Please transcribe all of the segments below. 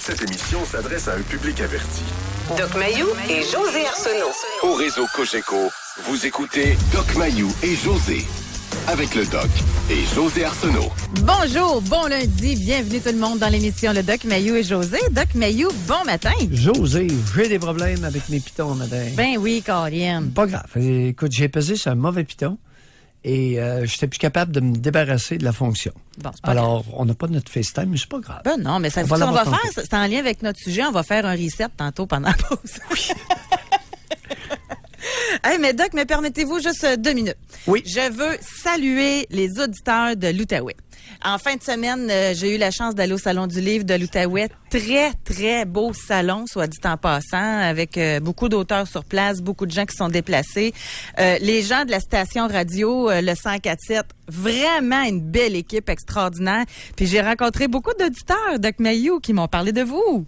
Cette émission s'adresse à un public averti. Doc Mayou et José Arsenault. Au réseau Cogeco, vous écoutez Doc Mayou et José. Avec le Doc et José Arsenault. Bonjour, bon lundi, bienvenue tout le monde dans l'émission Le Doc Mayou et José. Doc Mayou, bon matin. José, j'ai des problèmes avec mes pitons, madame. Ben oui, Corinne. Pas grave. Écoute, j'ai pesé sur un mauvais piton et j'étais plus capable de me débarrasser de la fonction. Bon, c'est pas Alors, grave. on n'a pas notre FaceTime, mais c'est pas grave. Ben non, mais ça, On va ce qu'on va l'avoir faire, tenté. c'est en lien avec notre sujet, on va faire un reset tantôt pendant la pause. Oui. Hey, mais Doc, mais permettez-vous juste 2 minutes. Oui. Je veux saluer les auditeurs de l'Outaouais. En fin de semaine, j'ai eu la chance d'aller au Salon du Livre de l'Outaouais. Très, très beau salon, soit dit en passant, avec beaucoup d'auteurs sur place, beaucoup de gens qui sont déplacés. Les gens de la station radio, le 104.7, vraiment une belle équipe extraordinaire. Puis j'ai rencontré beaucoup d'auditeurs, Doc Mayou, qui m'ont parlé de vous.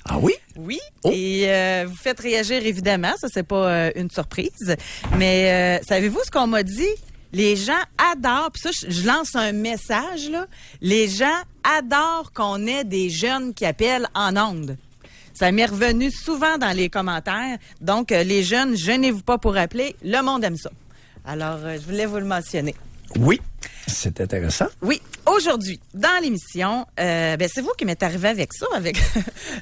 Ah oui? Oui, Oh. et vous faites réagir évidemment, ça c'est pas une surprise, mais savez-vous ce qu'on m'a dit? Les gens adorent, puis ça je lance un message là, les gens adorent qu'on ait des jeunes qui appellent en ondes. Ça m'est revenu souvent dans les commentaires, donc les jeunes, gênez-vous pas pour appeler, le monde aime ça. Alors je voulais vous le mentionner. Oui. C'est intéressant. Oui, aujourd'hui, dans l'émission, c'est vous qui m'êtes arrivé avec ça, avec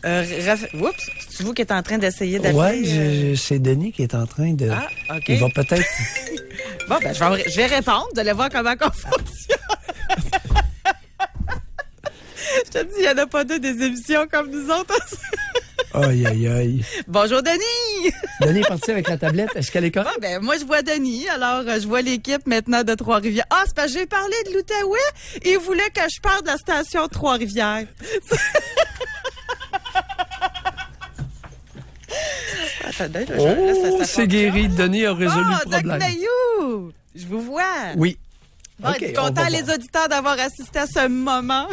oups, c'est vous qui êtes en train d'essayer d'appeler. Oui, c'est Denis qui est en train de... Ah, OK. Il va peut-être... Bon, je vais répondre, vous allez voir comment on fonctionne. Je te dis, il n'y en a pas deux des émissions comme nous autres. Aïe, aïe, aïe. Bonjour, Denis! Denis est parti avec la tablette. Est-ce qu'elle est correcte? Bon, moi, je vois Denis. Alors, je vois l'équipe maintenant de Trois-Rivières. Ah, c'est parce que j'ai parlé de l'Outaouais. Il voulait que je parle de la station de Trois-Rivières. Attendez, Oh, c'est guéri. Denis a résolu le Doc problème. Mayou! Je vous vois. Oui. Bon, OK, êtes-vous on content, va les voir. auditeurs, d'avoir assisté à ce moment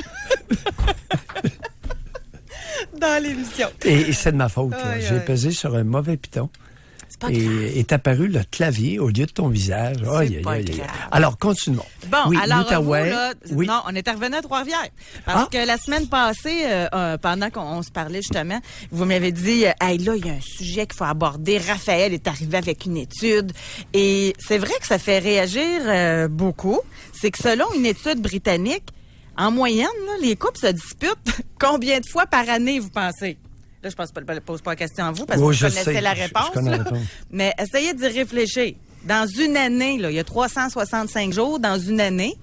dans l'émission. Et c'est de ma faute. là. Aïe, J'ai aïe. pesé sur un mauvais piton. C'est pas grave. Et est apparu le clavier au lieu de ton visage. Aïe, aïe, pas aïe, aïe. grave. Alors, continuons. Bon, Oui, alors l'Outaouais, vous, là, oui. non, on est revenu à Trois-Rivières. Parce que la semaine passée, pendant qu'on se parlait justement, vous m'avez dit, hey, là, il y a un sujet qu'il faut aborder. Raphaël est arrivé avec une étude. Et c'est vrai que ça fait réagir beaucoup. C'est que selon une étude britannique, en moyenne, là, les couples se disputent combien de fois par année, vous pensez? Là, je pose pas la question à vous parce que Oui, vous je connaissez sais. la Je réponse. connais la là. réponse. Mais essayez d'y réfléchir. Dans une année, là, il y a 365 jours dans une année.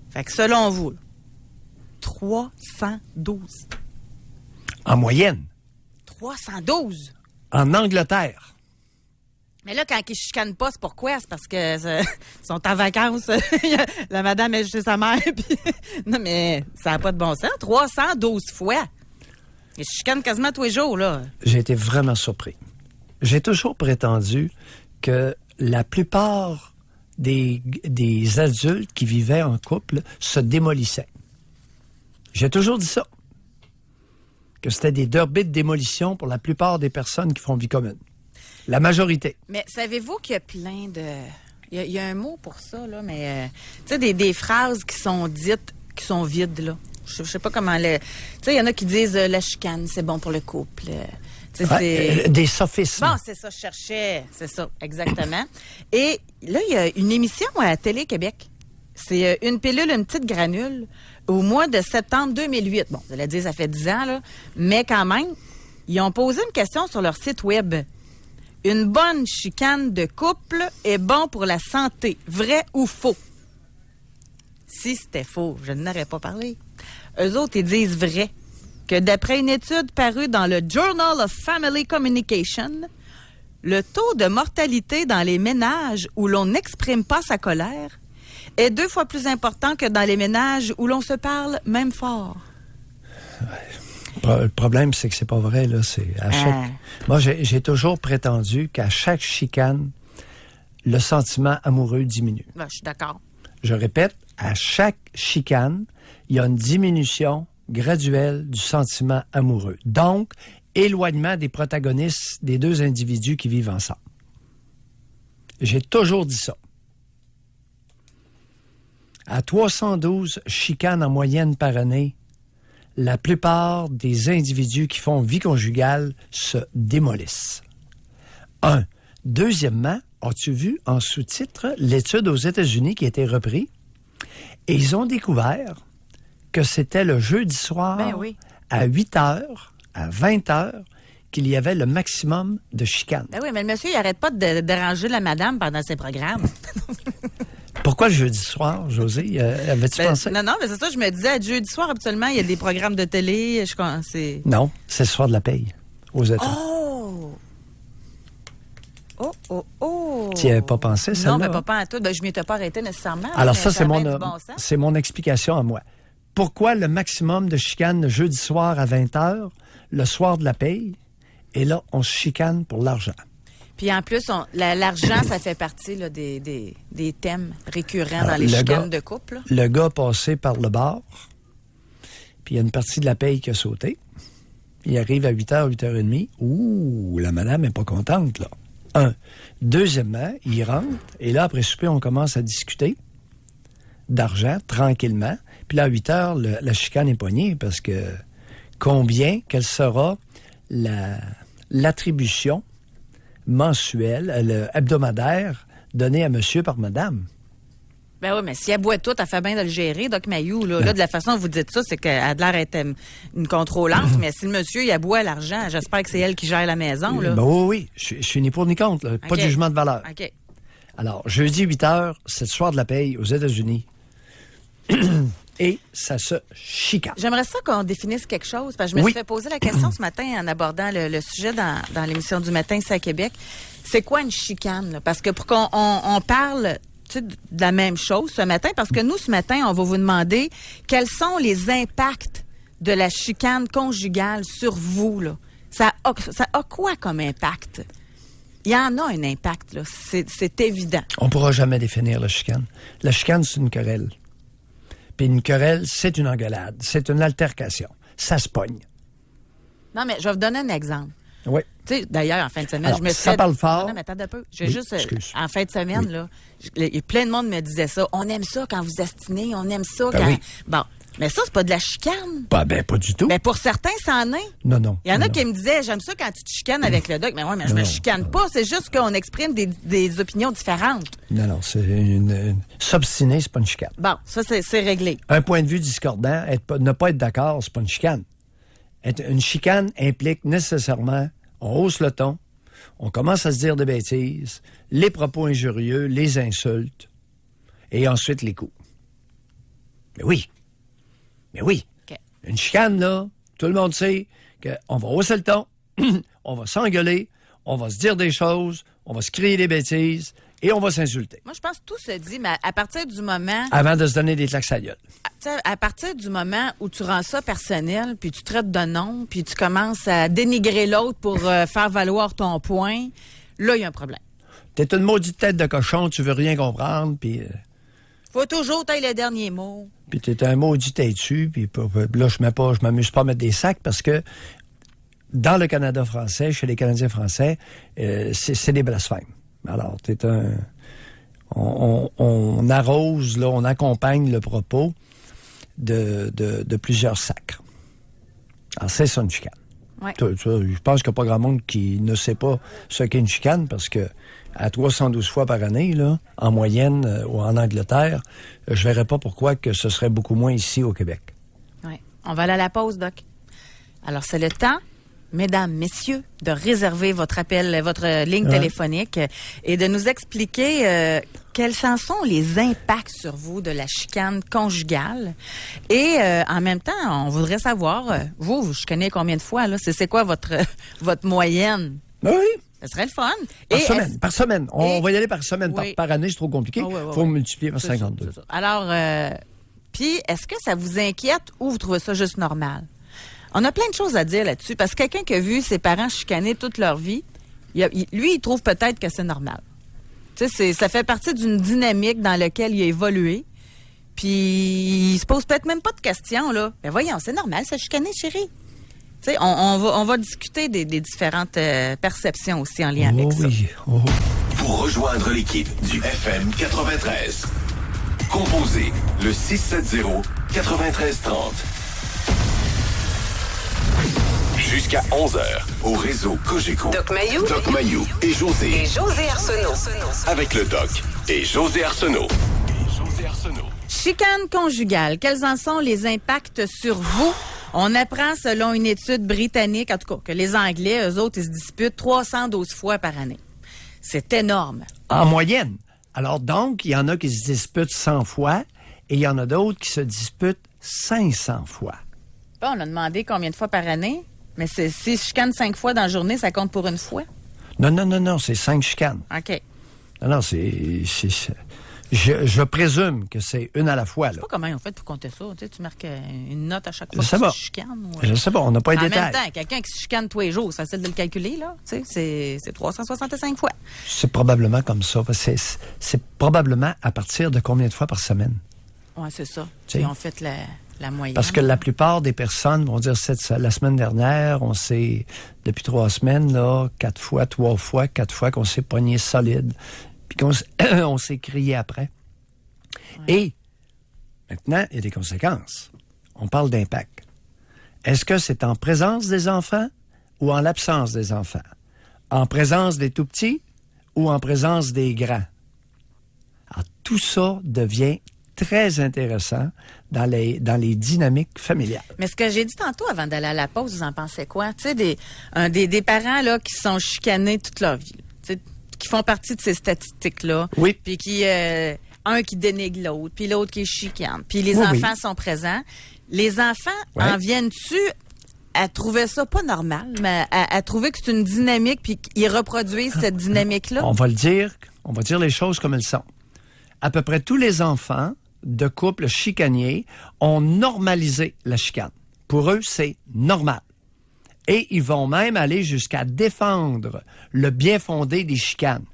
Fait que selon vous, 312. En moyenne. 312! En Angleterre. Mais là, quand ils chicanent pas, c'est pourquoi? C'est parce que ils sont en vacances. La madame est chez sa mère. Puis... Non, mais ça n'a pas de bon sens. 312 fois. Ils chicanent quasiment tous les jours, là. J'ai été vraiment surpris. J'ai toujours prétendu que la plupart des adultes qui vivaient en couple se démolissaient. J'ai toujours dit ça. Que c'était des derbies de démolition pour la plupart des personnes qui font vie commune. La majorité. Mais savez-vous qu'il y a plein de... Il y a un mot pour ça, là, mais... tu sais, des phrases qui sont dites, qui sont vides, là. Je sais pas comment... Tu sais, il y en a qui disent la chicane, c'est bon pour le couple. Tu sais, c'est... Des sophismes. Bon, c'est ça, je cherchais. C'est ça, exactement. Et là, il y a une émission à Télé-Québec. C'est une pilule, une petite granule, au mois de septembre 2008. Bon, vous allez dire, ça fait 10 ans, là. Mais quand même, ils ont posé une question sur leur site web. Une bonne chicane de couple est bon pour la santé. Vrai ou faux? Si c'était faux, je n'aurais pas parlé. Eux autres, ils disent vrai. Que d'après une étude parue dans le Journal of Family Communication, le taux de mortalité dans les ménages où l'on n'exprime pas sa colère est 2 fois plus important que dans les ménages où l'on se parle même fort. Le problème, c'est que c'est pas vrai, là. C'est à chaque... Moi, j'ai toujours prétendu qu'à chaque chicane, le sentiment amoureux diminue. Ben, je suis d'accord. Je répète, à chaque chicane, il y a une diminution graduelle du sentiment amoureux. Donc, éloignement des protagonistes des deux individus qui vivent ensemble. J'ai toujours dit ça. À 312 chicanes en moyenne par année, la plupart des individus qui font vie conjugale se démolissent. Un. Deuxièmement, as-tu vu en sous-titre l'étude aux États-Unis qui a été reprise? Et ils ont découvert que c'était le jeudi soir à 8 heures, à 20 heures, qu'il y avait le maximum de chicanes. Ben oui, mais le monsieur, il n'arrête pas de déranger la madame pendant ses programmes. Pourquoi le jeudi soir, José? Avais-tu pensé? Non, mais c'est ça, je me disais, jeudi soir, habituellement, il y a des programmes de télé. C'est... Non, c'est le soir de la paye aux États. Oh! Tu n'y avais pas pensé, celle-là? Non, mais pas en tout. Ben, je ne m'y étais pas arrêté nécessairement. Alors mais ça, bon c'est mon explication à moi. Pourquoi le maximum de chicanes le jeudi soir à 20 heures, le soir de la paye, et là, on se chicane pour l'argent? Puis en plus, l'argent, ça fait partie là, des thèmes récurrents dans les chicanes de couple. Là. Le gars a passé par le bar, puis il y a une partie de la paye qui a sauté. Il arrive à 8h, 8h30. Ouh, la madame n'est pas contente, là. Un. Deuxièmement, il rentre, et là, après souper, on commence à discuter d'argent, tranquillement. Puis là, à 8h, la chicane est poignée, parce que quelle sera l'attribution mensuelle, hebdomadaire, donnée à monsieur par madame? Ben oui, mais si elle boit tout, elle fait bien de le gérer, Doc Mayou. Là, de la façon dont vous dites ça, c'est qu'elle a l'air d'être une contrôlante, mais si le monsieur, il aboie l'argent, j'espère que c'est elle qui gère la maison. Là. Ben oui. Je suis ni pour ni contre. Là. Pas de jugement de valeur. OK. Alors, jeudi 8 h, c'est le soir de la paye aux États-Unis. Et ça se chicane. J'aimerais ça qu'on définisse quelque chose, parce que je me suis fait poser la question ce matin en abordant le sujet dans l'émission du matin ici à Québec. C'est quoi une chicane? Là? Parce que pour qu'on parle de la même chose ce matin, parce que nous, ce matin, on va vous demander quels sont les impacts de la chicane conjugale sur vous. Là. Ça a quoi comme impact? Il y en a un impact, là. C'est évident. On ne pourra jamais définir la chicane. La chicane, c'est une querelle. Puis une querelle, c'est une engueulade. C'est une altercation. Ça se pogne. Non, mais je vais vous donner un exemple. Oui. Tu sais, d'ailleurs, en fin de semaine, alors, je me ça parle fort. Non, mais attends un peu. En fin de semaine, là, plein de monde me disait ça. On aime ça quand vous astinez, on aime ça quand... Oui. Bon, mais ça, c'est pas de la chicane. Pas du tout. Mais pour certains, ça en est. Non. Il y en a qui me disaient, j'aime ça quand tu te chicanes avec le doc. Mais ouais, mais je me chicane pas. C'est juste qu'on exprime des opinions différentes. Non, c'est s'obstiner, c'est pas une chicane. Bon, ça, c'est réglé. Un point de vue discordant, ne pas être d'accord, c'est pas une chicane. Une chicane implique nécessairement, on hausse le ton, on commence à se dire des bêtises, les propos injurieux, les insultes, et ensuite les coups. Mais oui. Okay. Une chicane, là, tout le monde sait qu'on va hausser le ton, on va s'engueuler, on va se dire des choses, on va se crier des bêtises, et on va s'insulter. Moi, je pense que tout se dit, mais à partir du moment... Avant de se donner des claques à gueule. À partir du moment où tu rends ça personnel, puis tu traites de nom, puis tu commences à dénigrer l'autre pour faire valoir ton point, là, il y a un problème. T'es une maudite tête de cochon, tu veux rien comprendre, puis... Faut toujours tailler le dernier mot. Puis t'es un maudit têtu, puis là, je m'amuse pas à mettre des sacs, parce que dans le Canada français, chez les Canadiens français, c'est des blasphèmes. Alors, on arrose, là, on accompagne le propos de plusieurs sacres. Alors, c'est ça une chicane. Ouais. Je pense qu'il n'y a pas grand monde qui ne sait pas ce qu'est une chicane, parce que à 312 fois par année, là, en moyenne, ou en Angleterre, je verrais pas pourquoi que ce serait beaucoup moins ici au Québec. Oui. On va aller à la pause, Doc. Alors, c'est le temps, mesdames, messieurs, de réserver votre appel, votre ligne téléphonique et de nous expliquer quels en sont les impacts sur vous de la chicane conjugale. Et en même temps, on voudrait savoir, vous chicanez combien de fois, là? C'est quoi votre moyenne? Oui. Ce serait le fun. Par semaine. On va y aller par semaine. Oui. Par année, c'est trop compliqué. Il faut multiplier par 52. C'est ça. Alors, puis, est-ce que ça vous inquiète ou vous trouvez ça juste normal? On a plein de choses à dire là-dessus, parce que quelqu'un qui a vu ses parents chicaner toute leur vie, lui, il trouve peut-être que c'est normal. Tu sais, ça fait partie d'une dynamique dans laquelle il a évolué, puis il se pose peut-être même pas de questions, là. Ben voyons, c'est normal, ça chicaner, chérie. Tu sais, on va discuter des différentes perceptions aussi en lien avec ça. Oh. Pour rejoindre l'équipe du FM 93, composez le 670-9330. Jusqu'à 11h, au réseau Cogeco. Doc Mayou. Doc Mayou et José. Et José Arsenault. Avec le Doc et José Arsenault. Chicane conjugale, quels en sont les impacts sur vous? On apprend, selon une étude britannique, en tout cas, que les Anglais, eux autres, ils se disputent 312 fois par année. C'est énorme. En moyenne. Alors donc, il y en a qui se disputent 100 fois et il y en a d'autres qui se disputent 500 fois. Bon, on a demandé combien de fois par année, mais si je chicane 5 fois dans la journée, ça compte pour une fois? Non, c'est 5 chicanes. OK. Non, je présume que c'est une à la fois. Je sais Là. pas comment ils ont fait pour compter ça. Tu marques une note à chaque fois Je sais que pas. tu chicanes. Je sais pas, on n'a pas les En détails. même temps, quelqu'un qui se chicane tous les jours, c'est facile de le calculer, là. Tu sais, c'est 365 fois. C'est probablement comme ça. Parce que c'est probablement à partir de combien de fois par semaine? Oui, c'est ça. T'sais. Ils ont fait la moyenne. Parce que la plupart des personnes vont dire la semaine dernière, on s'est, depuis 3 semaines, là, 4 fois, 3 fois, 4 fois qu'on s'est pogné solide. Puis on s'est crié après. Ouais. Et maintenant, il y a des conséquences. On parle d'impact. Est-ce que c'est en présence des enfants ou en l'absence des enfants? En présence des tout-petits ou en présence des grands? Alors, tout ça devient très intéressant dans les dynamiques familiales. Mais ce que j'ai dit tantôt avant d'aller à la pause, vous en pensez quoi? Tu sais, des parents là qui sont chicanés toute leur vie, qui font partie de ces statistiques-là. Oui. Puis qui... un qui dénigre l'autre, puis l'autre qui chicane. Puis les enfants sont présents. Les enfants en viennent-tu à trouver ça pas normal, mais à trouver que c'est une dynamique, puis qu'ils reproduisent cette dynamique-là? On va dire les choses comme elles sont. À peu près tous les enfants de couples chicaniers ont normalisé la chicane. Pour eux, c'est normal. Et ils vont même aller jusqu'à défendre le bien fondé des chicanes.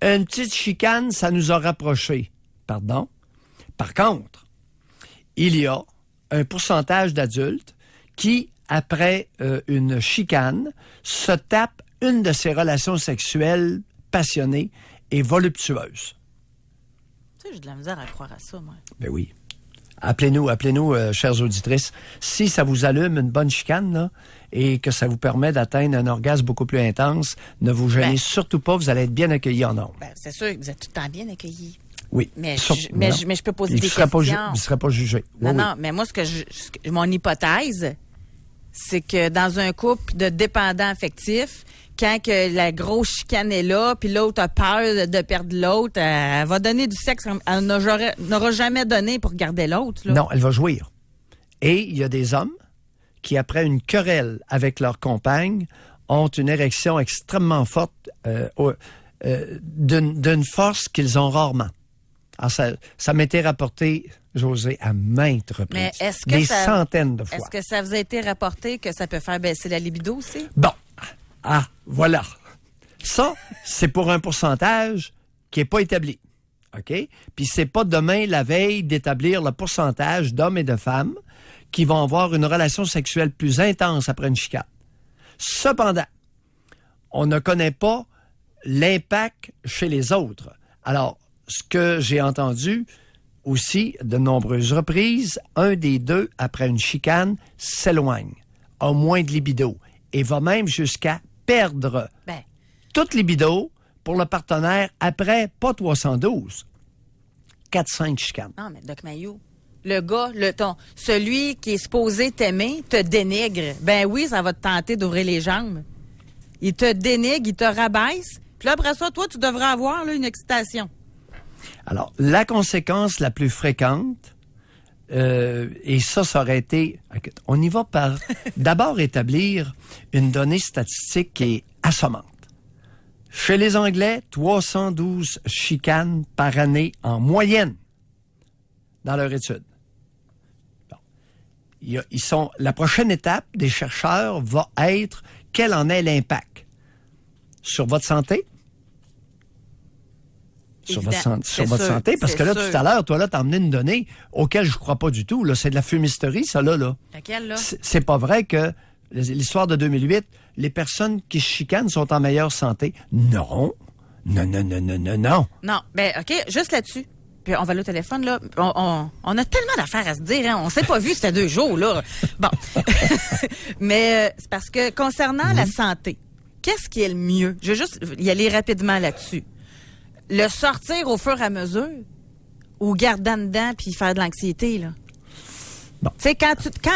Une petite chicane, ça nous a rapprochés. Pardon? Par contre, il y a un pourcentage d'adultes qui, après une chicane, se tapent une de ces relations sexuelles passionnées et voluptueuses. Tu sais, j'ai de la misère à croire à ça, moi. Ben oui. Appelez-nous, chères auditrices. Si ça vous allume une bonne chicane, là, et que ça vous permet d'atteindre un orgasme beaucoup plus intense, ne vous gênez surtout pas, vous allez être bien accueillis en nombre. Ben, c'est sûr que vous êtes tout le temps bien accueillis. Oui. Mais je peux poser des questions. Vous ne serez pas jugé. Non, non, mais moi, mon hypothèse, c'est que dans un couple de dépendants affectifs, quand que la grosse chicane est là, puis l'autre a peur de perdre l'autre, elle va donner du sexe, elle n'aura jamais donné pour garder l'autre. Là. Non, elle va jouir. Et il y a des hommes qui, après une querelle avec leur compagne, ont une érection extrêmement forte d'une force qu'ils ont rarement. Alors, ça m'était rapporté, José, à maintes reprises. Mais est-ce que centaines de fois. Est-ce que ça vous a été rapporté que ça peut faire baisser la libido aussi? Bon. Ah, voilà. Ça, c'est pour un pourcentage qui n'est pas établi. OK? Puis c'est pas demain, la veille, d'établir le pourcentage d'hommes et de femmes qui vont avoir une relation sexuelle plus intense après une chicane. Cependant, on ne connaît pas l'impact chez les autres. Alors, ce que j'ai entendu aussi de nombreuses reprises, un des deux, après une chicane, s'éloigne, a moins de libido et va même jusqu'à perdre toute libido pour le partenaire après, pas 312, 4-5 chicanes. Non, mais Doc Mayou, le gars, celui qui est supposé t'aimer, te dénigre. Ben oui, ça va te tenter d'ouvrir les jambes. Il te dénigre, il te rabaisse. Puis là, après ça, toi, tu devrais avoir là, une excitation. Alors, la conséquence la plus fréquente, et ça aurait été... On y va par d'abord établir une donnée statistique qui est assommante. Chez les Anglais, 312 chicanes par année en moyenne dans leur étude. Bon. La prochaine étape des chercheurs va être quel en est l'impact sur votre santé, sur votre santé, parce que là, tout à l'heure, toi, là, t'as emmené une donnée auquel je ne crois pas du tout. Là, c'est de la fumisterie, ça, là. Laquelle, là? C'est pas vrai que l'histoire de 2008, les personnes qui se chicanent sont en meilleure santé. Non. Non. Non, ben OK, juste là-dessus. Puis on va aller au téléphone, là. On a tellement d'affaires à se dire, hein. On s'est pas vu ces 2 jours, là. Bon. Mais c'est parce que concernant la santé, qu'est-ce qui est le mieux? Je vais juste y aller rapidement là-dessus. Le sortir au fur et à mesure ou garder en dedans puis faire de l'anxiété, là. Bon. Tu sais, quand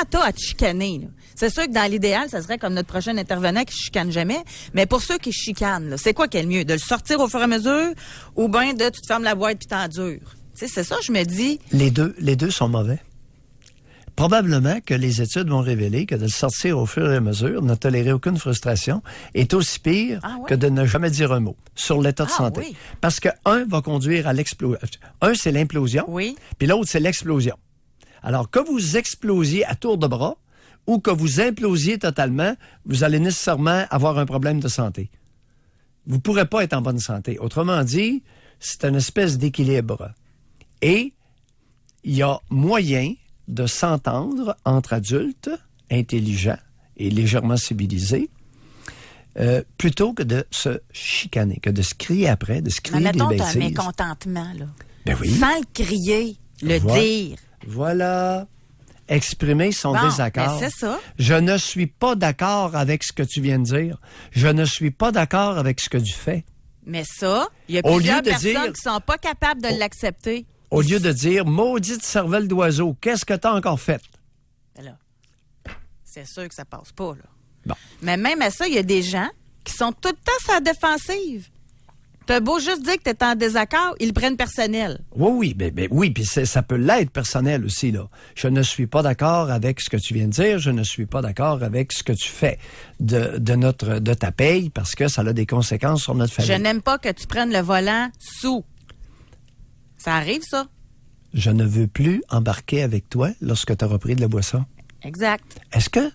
t'as à te chicaner, là, c'est sûr que dans l'idéal, ça serait comme notre prochain intervenant qui chicane jamais. Mais pour ceux qui chicanent, là, c'est quoi qui est le mieux? De le sortir au fur et à mesure ou bien de tu te fermes la boîte puis t'endures? Tu sais, c'est ça, je me dis. Les deux sont mauvais. Probablement que les études vont révéler que de le sortir au fur et à mesure, ne tolérer aucune frustration, est aussi pire que de ne jamais dire un mot sur l'état de santé. Oui. Parce que un va conduire à l'explosion. Un, c'est l'implosion. Oui. Puis l'autre, c'est l'explosion. Alors, que vous explosiez à tour de bras ou que vous implosiez totalement, vous allez nécessairement avoir un problème de santé. Vous ne pourrez pas être en bonne santé. Autrement dit, c'est une espèce d'équilibre. Et il y a moyen de s'entendre entre adultes intelligents et légèrement civilisés plutôt que de se chicaner, que de se crier après, de se crier des mettons, bêtises. t'as un mécontentement, là. Ben oui. Sans le crier, le dire. Voilà. Exprimer son désaccord. Ben c'est ça. Je ne suis pas d'accord avec ce que tu viens de dire. Je ne suis pas d'accord avec ce que tu fais. Mais ça, il y a Au plusieurs lieu de personnes dire- qui sont pas capables de l'accepter. Au lieu de dire, maudite cervelle d'oiseau, qu'est-ce que t'as encore fait? Ben là, c'est sûr que ça passe pas, là. Bon. Mais même à ça, il y a des gens qui sont tout le temps sur la défensive. T'as beau juste dire que t'es en désaccord, ils le prennent personnel. Oui, oui, puis ça peut l'être personnel aussi, là. Je ne suis pas d'accord avec ce que tu viens de dire, je ne suis pas d'accord avec ce que tu fais de ta paye, parce que ça a des conséquences sur notre famille. Je n'aime pas que tu prennes le volant sous. Ça arrive, ça? Je ne veux plus embarquer avec toi lorsque tu auras pris de la boisson. Exact. Est-ce que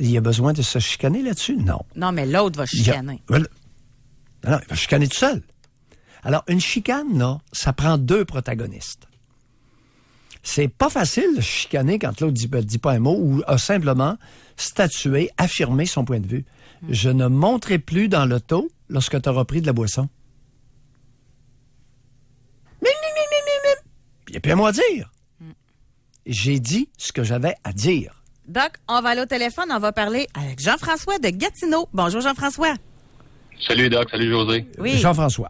il y a besoin de se chicaner là-dessus? Non. Non, mais l'autre va chicaner. Non, il va chicaner tout seul. Alors, une chicane, là, ça prend 2 protagonistes. C'est pas facile de chicaner quand l'autre dit pas un mot ou a simplement statué, affirmé son point de vue. Je ne monterai plus dans l'auto lorsque tu auras pris de la boisson. Il n'y a plus à moi à dire. J'ai dit ce que j'avais à dire. Doc, on va aller au téléphone, on va parler avec Jean-François de Gatineau. Bonjour, Jean-François. Salut Doc, salut José. Oui. Jean-François.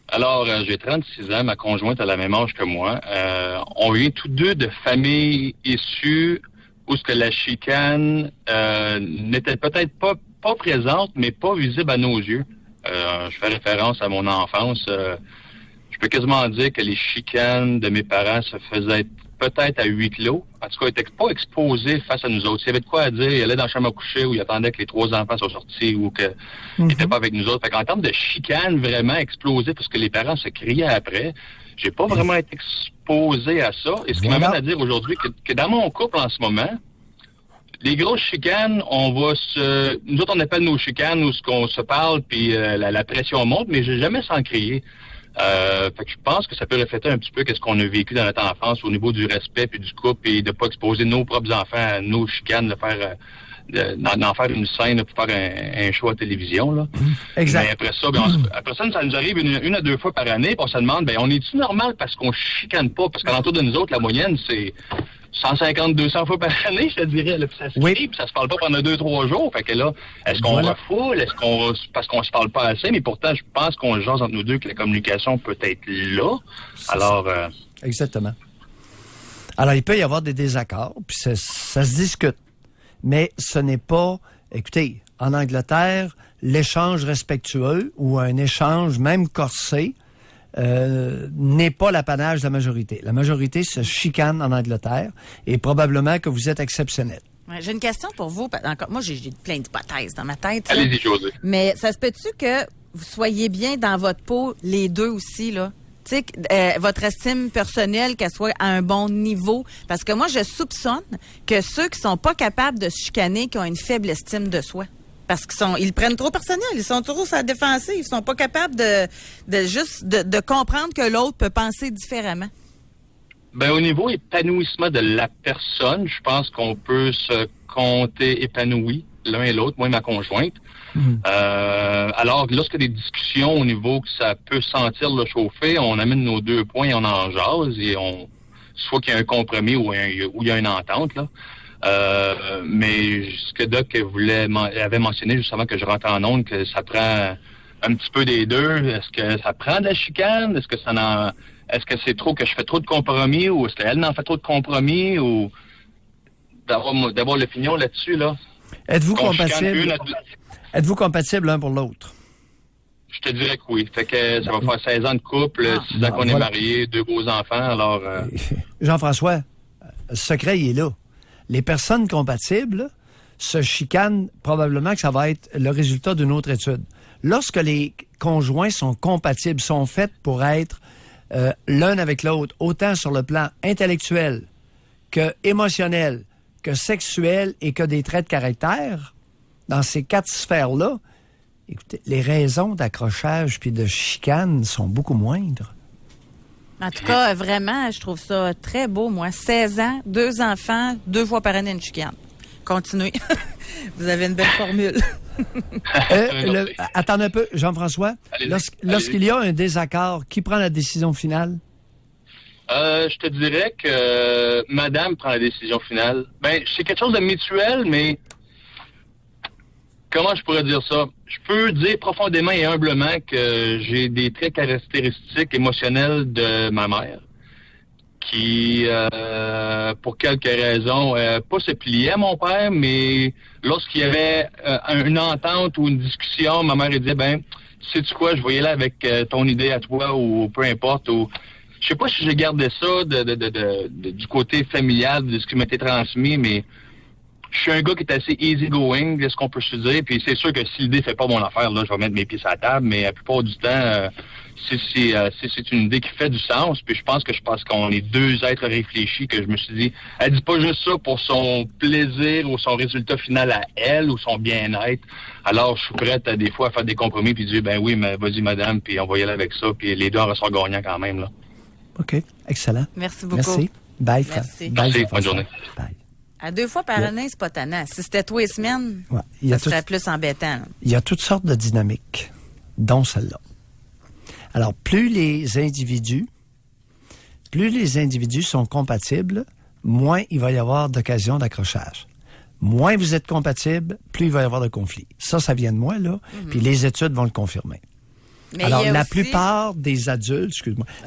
Alors, j'ai 36 ans, ma conjointe a la même âge que moi. On vient tous deux de familles issues où ce que la chicane n'était peut-être pas présente, mais pas visible à nos yeux. Je fais référence à mon enfance. Je peux quasiment dire que les chicanes de mes parents se faisaient peut-être à huis clos. En tout cas, ils n'étaient pas exposés face à nous autres. S'il y avait de quoi à dire, il allait dans la chambre à coucher où il attendait que les 3 enfants soient sortis ou qu'ils n'étaient pas avec nous autres. Fait qu'en termes de chicane vraiment explosée parce que les parents se criaient après, j'ai pas vraiment été exposé à ça. Et ce qui m'amène à dire aujourd'hui que dans mon couple en ce moment, les grosses chicanes, nous autres on appelle nos chicanes où ce qu'on se parle puis la pression monte, mais j'ai jamais sans crier. Fait que je pense que ça peut refléter un petit peu ce qu'on a vécu dans notre enfance au niveau du respect puis du couple et de pas exposer nos propres enfants à nos chicanes, d'en faire une scène pour faire un show à télévision. Là. Exact. Mais après ça, ça nous arrive une à 2 fois par année, puis on se demande, on est-tu normal parce qu'on chicane pas? Parce qu'alentour de nous autres, la moyenne, c'est 150-200 fois par année, je te dirais. Là, puis ça se crie, puis ça se parle pas pendant 2-3 jours. Fait que là, est-ce qu'on refoule? Parce qu'on se parle pas assez? Mais pourtant, je pense qu'on jase entre nous deux que la communication peut être là. Alors... Exactement. Alors, il peut y avoir des désaccords, puis ça se discute. Mais ce n'est pas... Écoutez, en Angleterre, l'échange respectueux ou un échange même corsé n'est pas l'apanage de la majorité. La majorité se chicane en Angleterre et probablement que vous êtes exceptionnel. Ouais, j'ai une question pour vous. Moi, j'ai plein d'hypothèses dans ma tête. Allez-y, José. Mais ça se peut-tu que vous soyez bien dans votre peau, les deux aussi, là? Tu sais, votre estime personnelle, qu'elle soit à un bon niveau. Parce que moi, je soupçonne que ceux qui sont pas capables de se chicaner, qui ont une faible estime de soi. Parce qu'ils le prennent trop personnel. Ils sont trop sur la défensive. Ils sont pas capables de comprendre que l'autre peut penser différemment. Au niveau épanouissement de la personne, je pense qu'on peut se compter épanoui. l'un et l'autre, moi et ma conjointe. Alors, lorsqu'il y a des discussions au niveau que ça peut sentir le chauffer, on amène nos 2 points, on en jase et soit qu'il y a un compromis ou il y a une entente, là. Mais ce que Doc avait mentionné juste avant que je rentre en onde, que ça prend un petit peu des deux. Est-ce que ça prend de la chicane? Est-ce que c'est trop que je fais trop de compromis ou est-ce qu'elle n'en fait trop de compromis ou d'avoir l'opinion là-dessus, là? Êtes-vous compatible? Êtes-vous compatible l'un pour l'autre? Je te dirais que oui. Fait que ça va faire 16 ans de couple, 6 ans qu'on est mariés, 2 beaux enfants, alors... Jean-François, le secret, il est là. Les personnes compatibles se chicanent, probablement que ça va être le résultat d'une autre étude. Lorsque les conjoints sont compatibles, sont faits pour être l'un avec l'autre, autant sur le plan intellectuel que émotionnel, que sexuel et que des traits de caractère, dans ces 4 sphères-là, écoutez, les raisons d'accrochage puis de chicane sont beaucoup moindres. En tout cas, vraiment, je trouve ça très beau, moi. 16 ans, 2 enfants, 2 fois par année une chicane. Continuez. Vous avez une belle formule. Attends un peu, Jean-François. Lorsqu'il y a un désaccord, qui prend la décision finale? Je te dirais que madame prend la décision finale. Ben, c'est quelque chose de mutuel, mais comment je pourrais dire ça? Je peux dire profondément et humblement que j'ai des traits caractéristiques émotionnels de ma mère qui, pour quelques raisons, pas se pliait à mon père, mais lorsqu'il y avait une entente ou une discussion, ma mère elle disait, ben, sais-tu quoi, je vais y aller avec ton idée à toi ou peu importe, ou je sais pas si j'ai gardé ça du côté familial, de ce qui m'était transmis, mais je suis un gars qui est assez easy-going, est-ce qu'on peut se dire, puis c'est sûr que si l'idée fait pas mon affaire, là, je vais mettre mes pieds sur la table, mais la plupart du temps, si c'est une idée qui fait du sens, puis je pense qu'on est 2 êtres réfléchis, que je me suis dit, elle dit pas juste ça pour son plaisir ou son résultat final à elle ou son bien-être, alors je suis prête des fois à faire des compromis puis dire, ben oui, mais vas-y madame, puis on va y aller avec ça, puis les deux en ressortent gagnants quand même, là. OK, excellent. Merci beaucoup. Merci. Bye, Merci. Bye, bonne journée. Bye. À 2 fois par année, c'est pas tannant. Si c'était tous les semaines, Ouais, ça serait plus embêtant. Il y a toutes sortes de dynamiques, dont celle-là. Alors, plus les individus sont compatibles, moins il va y avoir d'occasions d'accrochage. Moins vous êtes compatibles, plus il va y avoir de conflits. Ça vient de moi, là, puis les études vont le confirmer. Mais alors, la aussi... plupart des adultes,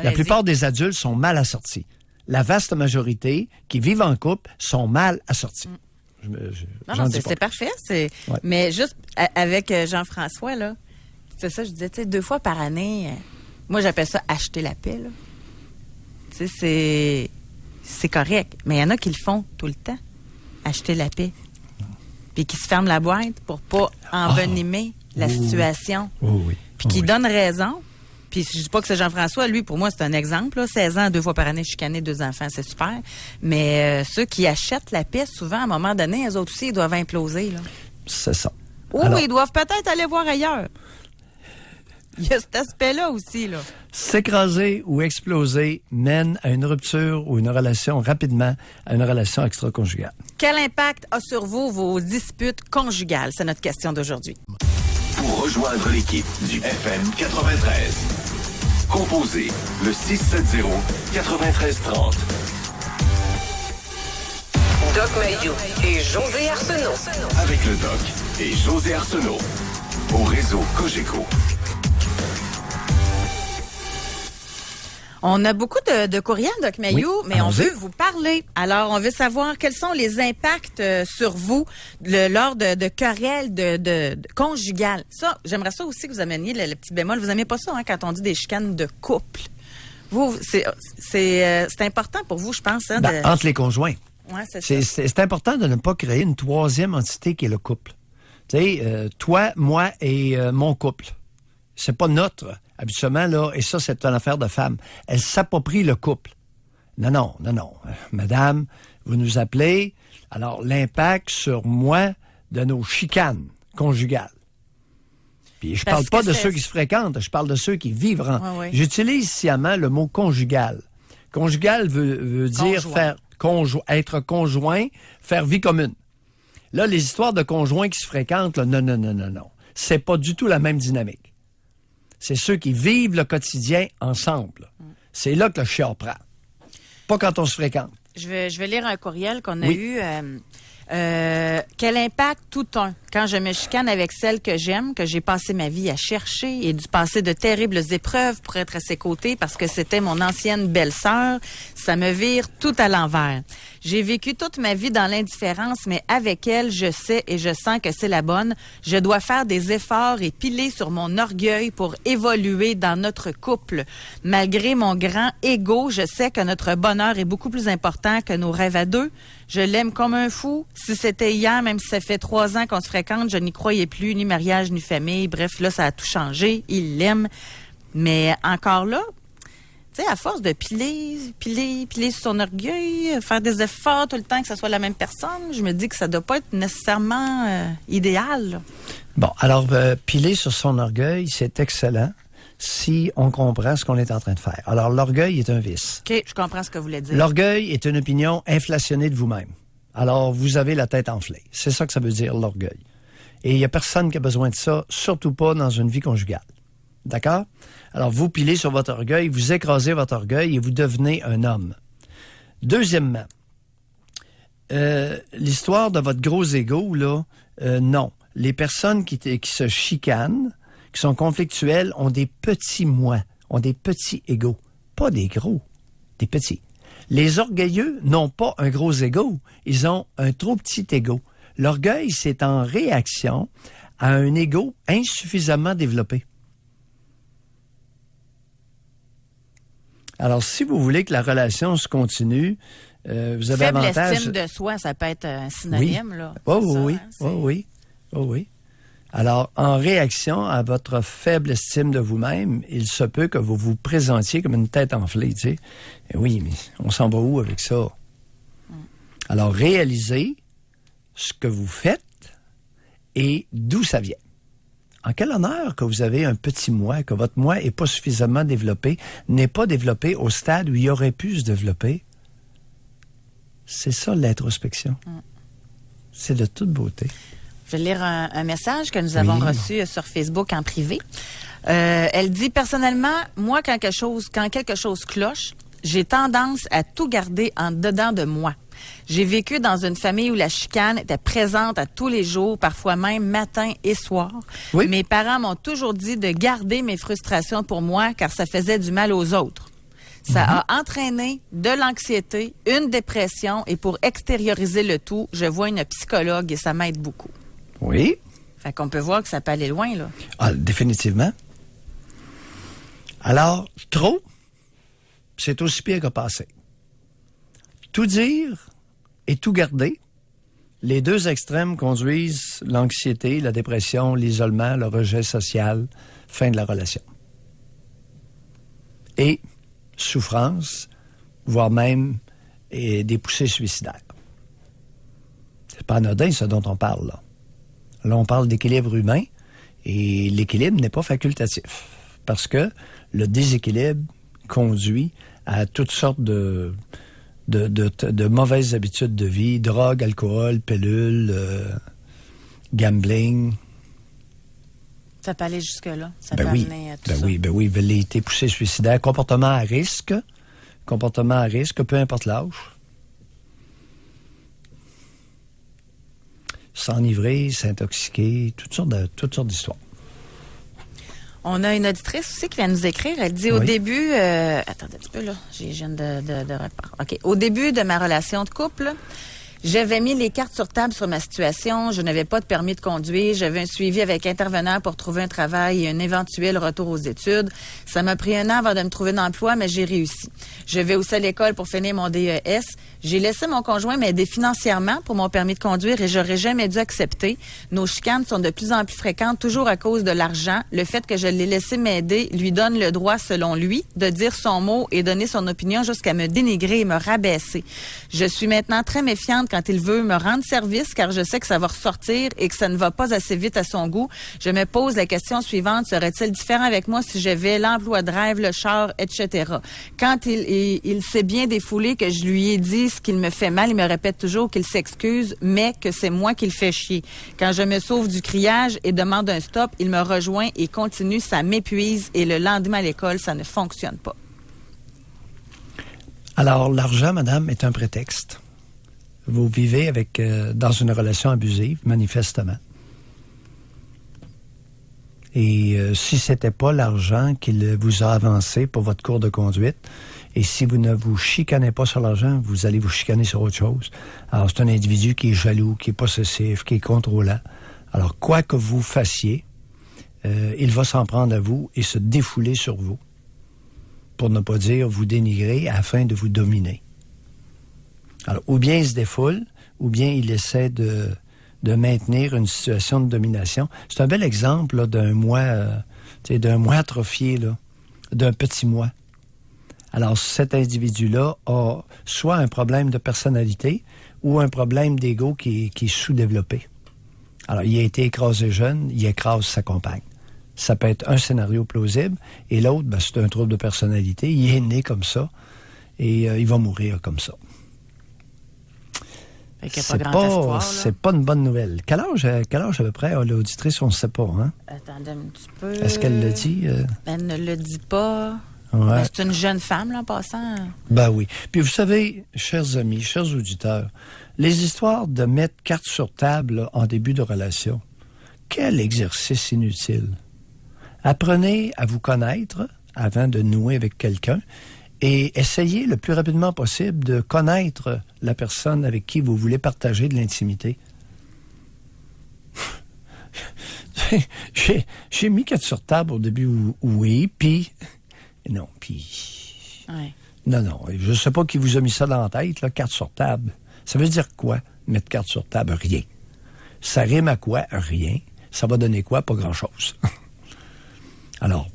la plupart des adultes sont mal assortis. La vaste majorité qui vivent en couple sont mal assortis. Non, c'est parfait. Ouais. Mais juste avec Jean-François, là, c'est ça, je disais, tu sais, 2 fois par année, moi, j'appelle ça acheter la paix, là. Tu sais, c'est correct. Mais il y en a qui le font tout le temps. Acheter la paix. Puis qui se ferment la boîte pour pas envenimer la situation. Oui. Puis qui donnent raison. Puis je dis pas que c'est Jean-François, lui, pour moi, c'est un exemple. Là. 16 ans, 2 fois par année, chicaner 2 enfants, c'est super. Mais ceux qui achètent la paix, souvent, à un moment donné, eux autres aussi, ils doivent imploser. Là. C'est ça. Ou ils doivent peut-être aller voir ailleurs. Il y a cet aspect-là aussi, là. S'écraser ou exploser mène à une rupture ou une relation rapidement à une relation extra-conjugale. Quel impact a sur vous vos disputes conjugales? C'est notre question d'aujourd'hui. Pour rejoindre l'équipe du FM 93, composez le 670-9330. Doc Mayou et José Arsenault. Avec le Doc et José Arsenault. Au réseau Cogeco. On a beaucoup de courriels, Doc Mayou, mais on veut vous parler. Alors, on veut savoir quels sont les impacts sur vous lors de querelles de conjugales. Ça, j'aimerais ça aussi que vous ameniez le petit bémol. Vous n'aimez pas ça, hein, quand on dit des chicanes de couple. Vous, c'est important pour vous, je pense. Hein, entre les conjoints. Ouais, c'est important de ne pas créer une troisième entité qui est le couple. Tu sais, toi, moi et mon couple. C'est pas notre. Habituellement, là, et ça, c'est une affaire de femme. Elle s'approprie le couple. Non. Madame, vous nous appelez. Alors, l'impact sur moi de nos chicanes conjugales. Puis, je parle pas de ceux qui se fréquentent, je parle de ceux qui vivent en... Ouais. J'utilise sciemment le mot conjugal. Conjugal veut dire être conjoint, faire vie commune. Là, les histoires de conjoints qui se fréquentent, là, non. C'est pas du tout la même dynamique. C'est ceux qui vivent le quotidien ensemble. C'est là que le chiard prend. Pas quand on se fréquente. Je vais lire un courriel qu'on a eu. Quel impact tout un quand je me chicane avec celle que j'aime, que j'ai passé ma vie à chercher et dû passer de terribles épreuves pour être à ses côtés parce que c'était mon ancienne belle-sœur, ça me vire tout à l'envers. J'ai vécu toute ma vie dans l'indifférence, mais avec elle, je sais et je sens que c'est la bonne. Je dois faire des efforts et piler sur mon orgueil pour évoluer dans notre couple. Malgré mon grand ego, je sais que notre bonheur est beaucoup plus important que nos rêves à deux. Je l'aime comme un fou. Si c'était hier, même si ça fait 3 ans qu'on se fréquente, je n'y croyais plus, ni mariage, ni famille. Bref, là, ça a tout changé. Il l'aime. Mais encore là, tu sais, à force de piler sur son orgueil, faire des efforts tout le temps que ce soit la même personne, je me dis que ça doit pas être nécessairement idéal. Là. Bon, alors, piler sur son orgueil, c'est excellent si on comprend ce qu'on est en train de faire. Alors, l'orgueil est un vice. OK, je comprends ce que vous voulez dire. L'orgueil est une opinion inflationnée de vous-même. Alors, vous avez la tête enflée. C'est ça que ça veut dire, l'orgueil. Et il n'y a personne qui a besoin de ça, surtout pas dans une vie conjugale. D'accord? Alors, vous pilez sur votre orgueil, vous écrasez votre orgueil et vous devenez un homme. Deuxièmement, l'histoire de votre gros ego, là, non. Les personnes qui se chicanent, qui sont conflictuelles, ont des petits moi, ont des petits égos. Pas des gros, des petits. Les orgueilleux n'ont pas un gros égo, ils ont un trop petit égo. L'orgueil, c'est en réaction à un égo insuffisamment développé. Alors, si vous voulez que la relation se continue, vous avez faible avantage... estime de soi, ça peut être un synonyme, oui. là. Oui. Alors, en réaction à votre faible estime de vous-même, il se peut que vous vous présentiez comme une tête enflée, tu sais. Et oui, mais on s'en va où avec ça? Alors, réalisez ce que vous faites et d'où ça vient. En quel honneur que vous avez un petit moi, que votre moi n'est pas suffisamment développé, n'est pas développé au stade où il aurait pu se développer. C'est ça, l'introspection. C'est de toute beauté. Je vais lire un message que nous avons reçu sur Facebook en privé. Elle dit, personnellement, moi, quand quelque chose cloche, j'ai tendance à tout garder en dedans de moi. J'ai vécu dans une famille où la chicane était présente à tous les jours, parfois même matin et soir. Oui. Mes parents m'ont toujours dit de garder mes frustrations pour moi car ça faisait du mal aux autres. Ça a entraîné de l'anxiété, une dépression et pour extérioriser le tout, je vois une psychologue et ça m'aide beaucoup. Oui. Fait qu'on peut voir que ça peut aller loin, là. Ah, définitivement. Alors, trop, c'est aussi pire que passer. Tout dire et tout garder, les deux extrêmes conduisent l'anxiété, la dépression, l'isolement, le rejet social, fin de la relation. Et souffrance, voire même des poussées suicidaires. C'est pas anodin, ce dont on parle, là. Là, on parle d'équilibre humain, et l'équilibre n'est pas facultatif, parce que le déséquilibre conduit à toutes sortes de mauvaises habitudes de vie, drogue, alcool, pilule, gambling. Ça peut aller jusque-là. Ça peut amener à tout ça. Ben oui, velléité, poussée suicidaire, comportement à risque, peu importe l'âge. S'enivrer, s'intoxiquer, toutes sortes d'histoires. On a une auditrice aussi qui vient nous écrire. Elle dit au début... attendez un petit peu, là. Je viens de répondre. OK. Au début de ma relation de couple, j'avais mis les cartes sur table sur ma situation. Je n'avais pas de permis de conduire. J'avais un suivi avec intervenant pour trouver un travail et un éventuel retour aux études. Ça m'a pris 1 an avant de me trouver un emploi, mais j'ai réussi. Je vais aussi à l'école pour finir mon DES. J'ai laissé mon conjoint m'aider financièrement pour mon permis de conduire et j'aurais jamais dû accepter. Nos chicanes sont de plus en plus fréquentes, toujours à cause de l'argent. Le fait que je l'ai laissé m'aider lui donne le droit, selon lui, de dire son mot et donner son opinion jusqu'à me dénigrer et me rabaisser. Je suis maintenant très méfiante quand il veut me rendre service, car je sais que ça va ressortir et que ça ne va pas assez vite à son goût, je me pose la question suivante, serait-il différent avec moi si j'avais l'emploi de rêve, le char, etc. Quand il s'est bien défoulé, que je lui ai dit ce qu'il me fait mal, il me répète toujours qu'il s'excuse, mais que c'est moi qui le fais chier. Quand je me sauve du criage et demande un stop, il me rejoint et continue, ça m'épuise et le lendemain à l'école, ça ne fonctionne pas. Alors, l'argent, madame, est un prétexte. Vous vivez dans une relation abusive, manifestement. Et si c'était pas l'argent qu'il vous a avancé pour votre cours de conduite, et si vous ne vous chicanez pas sur l'argent, vous allez vous chicaner sur autre chose. Alors, c'est un individu qui est jaloux, qui est possessif, qui est contrôlant. Alors, quoi que vous fassiez, il va s'en prendre à vous et se défouler sur vous. Pour ne pas dire vous dénigrer afin de vous dominer. Alors, ou bien il se défoule, ou bien il essaie de maintenir une situation de domination. C'est un bel exemple là, d'un moi atrophié, là, d'un petit moi. Alors, cet individu-là a soit un problème de personnalité ou un problème d'ego qui est sous-développé. Alors, il a été écrasé jeune, il écrase sa compagne. Ça peut être un scénario plausible, et l'autre, c'est un trouble de personnalité. Il est né comme ça, et il va mourir comme ça. C'est pas une bonne nouvelle. Quel âge à peu près a l'auditrice, on ne sait pas, hein? Attendez un petit peu. Est-ce qu'elle le dit? Elle ne le dit pas. Ouais. C'est une jeune femme, là, en passant. Ben oui. Puis vous savez, chers amis, chers auditeurs, les histoires de mettre carte sur table là, en début de relation, quel exercice inutile. Apprenez à vous connaître avant de nouer avec quelqu'un et essayez le plus rapidement possible de connaître la personne avec qui vous voulez partager de l'intimité. J'ai mis carte sur table au début, oui, puis... Non, puis... Ouais. Non, je sais pas qui vous a mis ça dans la tête, là, carte sur table. Ça veut dire quoi, mettre carte sur table? Rien. Ça rime à quoi? Rien. Ça va donner quoi? Pas grand-chose. Alors,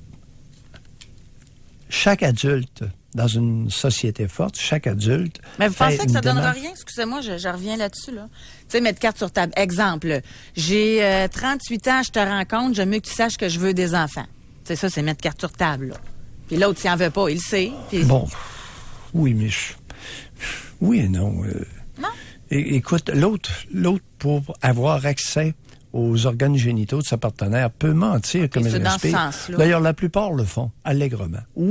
chaque adulte, dans une société forte, chaque adulte... Mais vous pensez que ça donnera rien? Excusez-moi, je reviens là-dessus, là. Tu sais, mettre carte sur table. Exemple, j'ai 38 ans, je te rencontre, j'aime mieux que tu saches que je veux des enfants. C'est ça, c'est mettre carte sur table, là. Puis l'autre, s'il n'en veut pas, il le sait. Puis... Bon, oui, mais... Oui et non. Non? Écoute, l'autre, pour avoir accès aux organes génitaux de sa partenaire, peut mentir comme il respire. D'ailleurs, la plupart le font, allègrement. Puis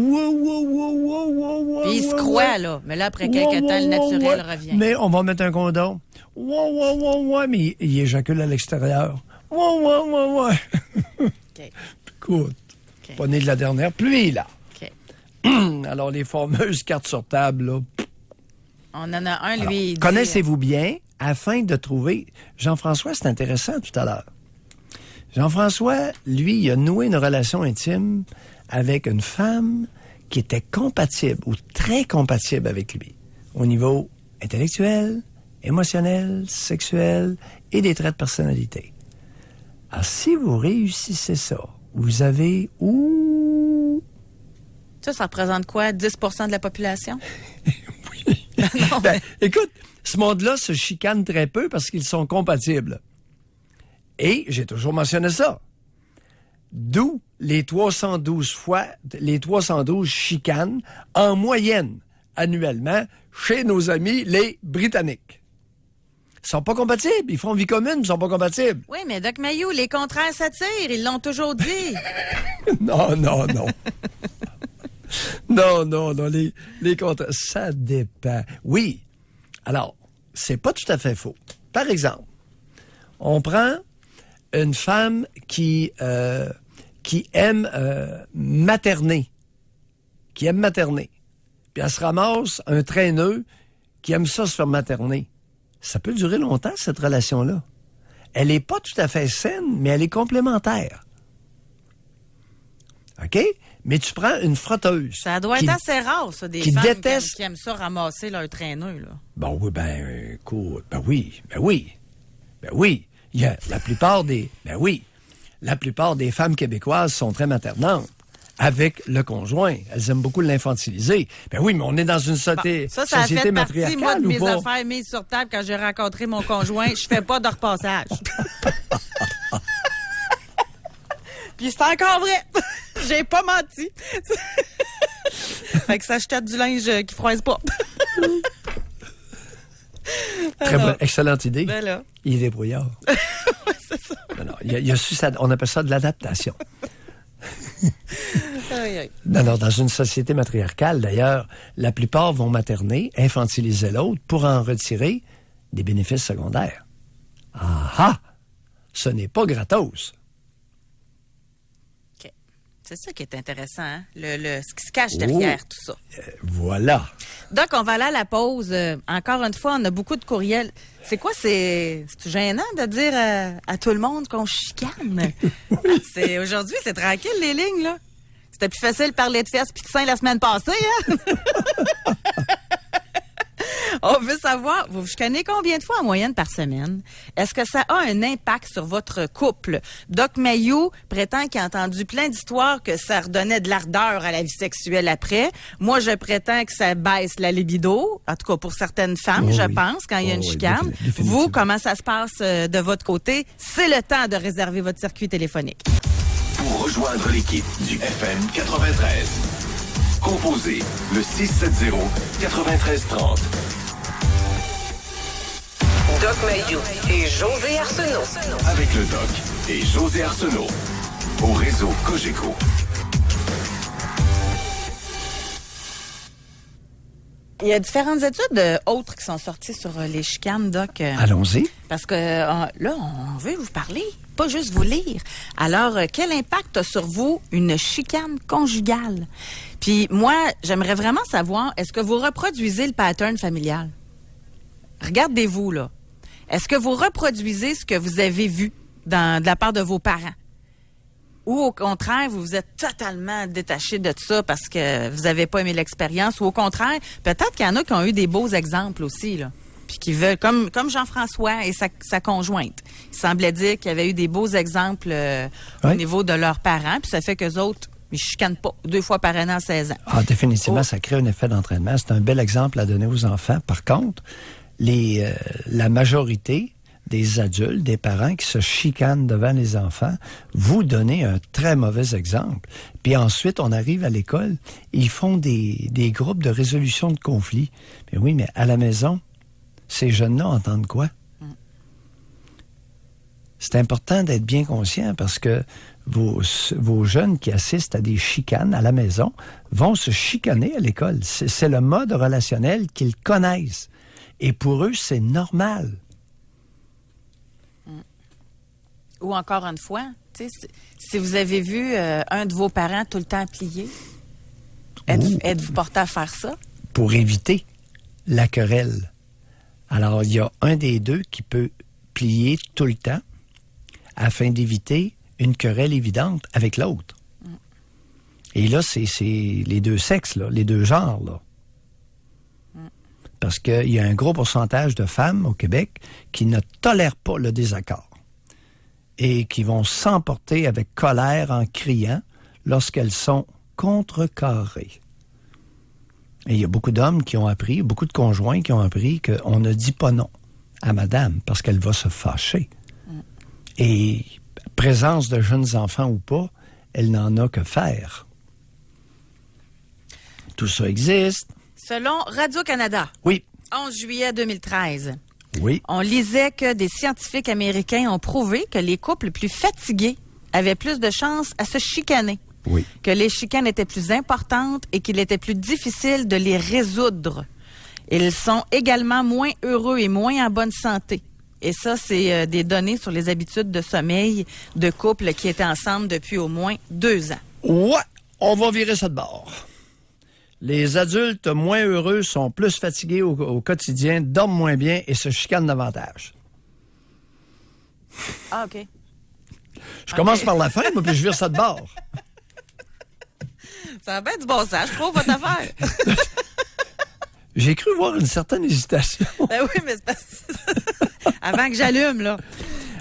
il se croit, là. Mais là, après quelques temps, le naturel revient. Mais on va mettre un condom. Mais il éjacule à l'extérieur. OK. Écoute, pas né de la dernière pluie, là. OK. Alors, les fameuses cartes sur table, là. On en a un, lui. Alors, connaissez-vous bien afin de trouver... Jean-François, c'est intéressant tout à l'heure. Jean-François, lui, il a noué une relation intime avec une femme qui était compatible ou très compatible avec lui au niveau intellectuel, émotionnel, sexuel et des traits de personnalité. Alors, si vous réussissez ça, vous avez... Ça représente quoi? 10 de la population? Oui. Écoute, ce monde-là se chicane très peu parce qu'ils sont compatibles. Et j'ai toujours mentionné ça. D'où les 312 chicanes en moyenne annuellement chez nos amis les Britanniques. Ils sont pas compatibles. Ils font vie commune, ils sont pas compatibles. Oui, mais Doc Mayou, les contraires s'attirent. Ils l'ont toujours dit. Non. Non, les contraires, ça dépend. Oui. Alors, c'est pas tout à fait faux. Par exemple, on prend une femme qui aime materner. Puis elle se ramasse un traîneux qui aime ça se faire materner. Ça peut durer longtemps, cette relation-là. Elle n'est pas tout à fait saine, mais elle est complémentaire. OK? Mais tu prends une frotteuse. Ça doit être assez rare, ça, des femmes qui aiment ça ramasser leur traîneux, là. Bon, oui, écoute, oui. La plupart des femmes québécoises sont très maternantes. avec le conjoint. Elles aiment beaucoup l'infantiliser. Ben oui, mais on est dans une Bon, ça a société fait partie, moi, de matriarcale ou mes pas? affaires mises sur table quand j'ai rencontré mon conjoint. Je fais pas de repassage. Puis c'est encore vrai. J'ai pas menti. Fait que ça jette du linge qui froisse pas. Très bonne, excellente idée. Ben là. Il est débrouillard. Ouais, c'est ça. Non, il a su ça. On appelle ça de l'adaptation. Aïe, aïe. Alors, dans une société matriarcale, d'ailleurs, la plupart vont materner, infantiliser l'autre pour en retirer des bénéfices secondaires. Ah ah! Ce n'est pas gratos. OK. C'est ça qui est intéressant, hein? Ce qui se cache derrière tout ça. Voilà. Donc, on va aller à la pause. Encore une fois, on a beaucoup de courriels. C'est quoi? C'est gênant de dire à tout le monde qu'on chicane? Aujourd'hui, c'est tranquille, les lignes, là. C'était plus facile de parler de fesses puis de seins la semaine passée, hein? On veut savoir, vous chicanez combien de fois en moyenne par semaine? Est-ce que ça a un impact sur votre couple? Doc Mayou prétend qu'il a entendu plein d'histoires que ça redonnait de l'ardeur à la vie sexuelle après. Moi, je prétends que ça baisse la libido, en tout cas pour certaines femmes, je pense, quand il y a une chicane. définitivement. Vous, comment ça se passe de votre côté? C'est le temps de réserver votre circuit téléphonique. Pour rejoindre l'équipe du FM 93, composez le 670-9330. Doc Mayou et José Arsenault. Avec le Doc et José Arsenault. Au réseau Cogeco. Il y a différentes études autres qui sont sorties sur les chicanes, Doc. Allons-y. Parce que là, on veut vous parler, pas juste vous lire. Alors, quel impact a sur vous une chicane conjugale? Puis moi, j'aimerais vraiment savoir, est-ce que vous reproduisez le pattern familial? Regardez-vous, là. Est-ce que vous reproduisez ce que vous avez vu de la part de vos parents? Ou au contraire, vous vous êtes totalement détaché de ça parce que vous n'avez pas aimé l'expérience? Ou au contraire, peut-être qu'il y en a qui ont eu des beaux exemples aussi, là. Puis qui veulent, comme Jean-François et sa conjointe. Il semblait dire qu'il y avait eu des beaux exemples au niveau de leurs parents. Puis ça fait qu'eux autres, ils ne chicanent pas 2 fois par an à 16 ans. Ah, définitivement, ça crée un effet d'entraînement. C'est un bel exemple à donner aux enfants. Par contre, la majorité des adultes, des parents qui se chicanent devant les enfants, vous donnez un très mauvais exemple. Puis ensuite, on arrive à l'école, ils font des groupes de résolution de conflits. Mais oui, mais à la maison, ces jeunes-là entendent quoi? C'est important d'être bien conscient parce que vos jeunes qui assistent à des chicanes à la maison vont se chicaner à l'école. C'est le mode relationnel qu'ils connaissent. Et pour eux, c'est normal. Ou encore une fois, si vous avez vu un de vos parents tout le temps plié, êtes-vous porté à faire ça? Pour éviter la querelle. Alors, il y a un des deux qui peut plier tout le temps afin d'éviter une querelle évidente avec l'autre. Et là, c'est les deux sexes, là, les deux genres, là. Parce qu'il y a un gros pourcentage de femmes au Québec qui ne tolèrent pas le désaccord et qui vont s'emporter avec colère en criant lorsqu'elles sont contrecarrées. Et il y a beaucoup d'hommes qui ont appris, beaucoup de conjoints qui ont appris qu'on ne dit pas non à madame parce qu'elle va se fâcher. Et présence de jeunes enfants ou pas, elle n'en a que faire. Tout ça existe. Selon Radio-Canada, Oui. 11 juillet 2013, Oui. on lisait que des scientifiques américains ont prouvé que les couples plus fatigués avaient plus de chances à se chicaner. Oui. Que les chicanes étaient plus importantes et qu'il était plus difficile de les résoudre. Ils sont également moins heureux et moins en bonne santé. Et ça, c'est des données sur les habitudes de sommeil de couples qui étaient ensemble depuis au moins 2 ans. Ouais, on va virer ça de bord. Les adultes moins heureux sont plus fatigués au quotidien, dorment moins bien et se chicanent davantage. Ah, OK. Je commence par la fin, moi, puis je vire ça de bord. Ça va bien du bon sens, je trouve, votre affaire. J'ai cru voir une certaine hésitation. Ben oui, mais c'est pas... Avant que j'allume, là.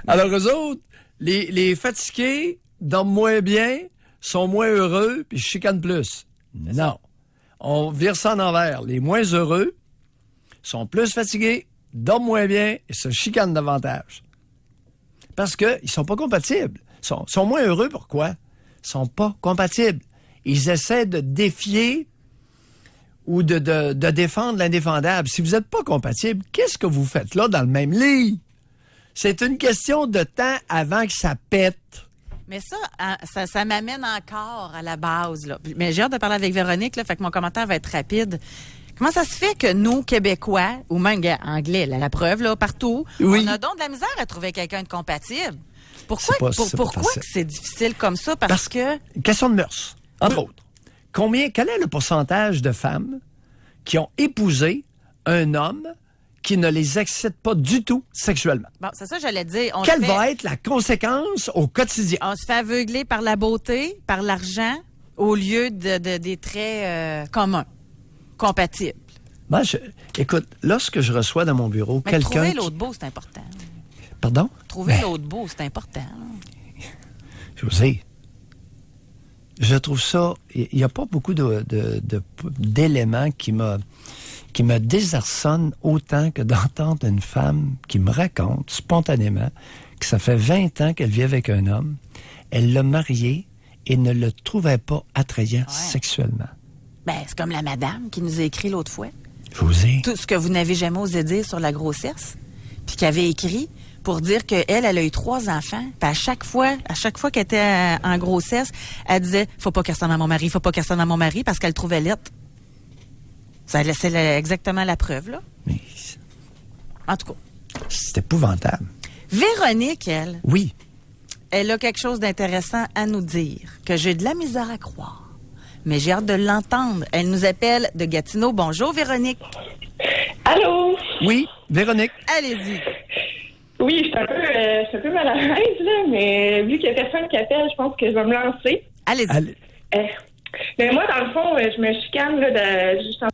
Alors, eux autres, les fatigués dorment moins bien, sont moins heureux puis chicanent plus. Non. On vire ça en envers. Les moins heureux sont plus fatigués, dorment moins bien et se chicanent davantage. Parce qu'ils sont pas compatibles. Ils sont moins heureux, pourquoi? Ils sont pas compatibles. Ils essaient de défier ou de défendre l'indéfendable. Si vous n'êtes pas compatible, qu'est-ce que vous faites là dans le même lit? C'est une question de temps avant que ça pète. Mais ça m'amène encore à la base. Là. Mais j'ai hâte de parler avec Véronique, là, fait que mon commentaire va être rapide. Comment ça se fait que nous, Québécois, ou même Anglais, là, la preuve, là, partout, oui. on a donc de la misère à trouver quelqu'un de compatible? Pourquoi que c'est difficile comme ça? Parce que... Question de mœurs, entre autres. Quel est le pourcentage de femmes qui ont épousé un homme qui ne les excite pas du tout sexuellement? Bon, c'est ça que j'allais dire. Quelle va être la conséquence au quotidien? On se fait aveugler par la beauté, par l'argent, au lieu des traits communs, compatibles. Ben, écoute, lorsque je reçois dans mon bureau mais quelqu'un... Trouver l'autre beau, c'est important. Pardon? Trouver l'autre beau, c'est important. José, je trouve ça... Il n'y a pas beaucoup d'éléments qui me désarçonnent autant que d'entendre une femme qui me raconte spontanément que ça fait 20 ans qu'elle vit avec un homme, elle l'a marié et ne le trouvait pas attrayant sexuellement. Ben, c'est comme la madame qui nous a écrit l'autre fois. José. Tout ce que vous n'avez jamais osé dire sur la grossesse, puis qui avait écrit pour dire qu'elle a eu 3 enfants, puis à chaque fois qu'elle était en grossesse, elle disait « Faut pas qu'elle ressemble à mon mari, faut pas qu'elle ressemble à mon mari », parce qu'elle trouvait laide. Ça laissait exactement la preuve, là. Mais... En tout cas. C'est épouvantable. Véronique, elle... Oui. Elle a quelque chose d'intéressant à nous dire, que j'ai de la misère à croire. Mais j'ai hâte de l'entendre. Elle nous appelle de Gatineau. Bonjour, Véronique. Allô? Oui, Véronique. Allez-y. Oui, je suis un peu mal à l'aise, là, mais vu qu'il y a personne qui appelle, je pense que je vais me lancer. Allez-y. Mais moi, dans le fond, je me chicane là, justement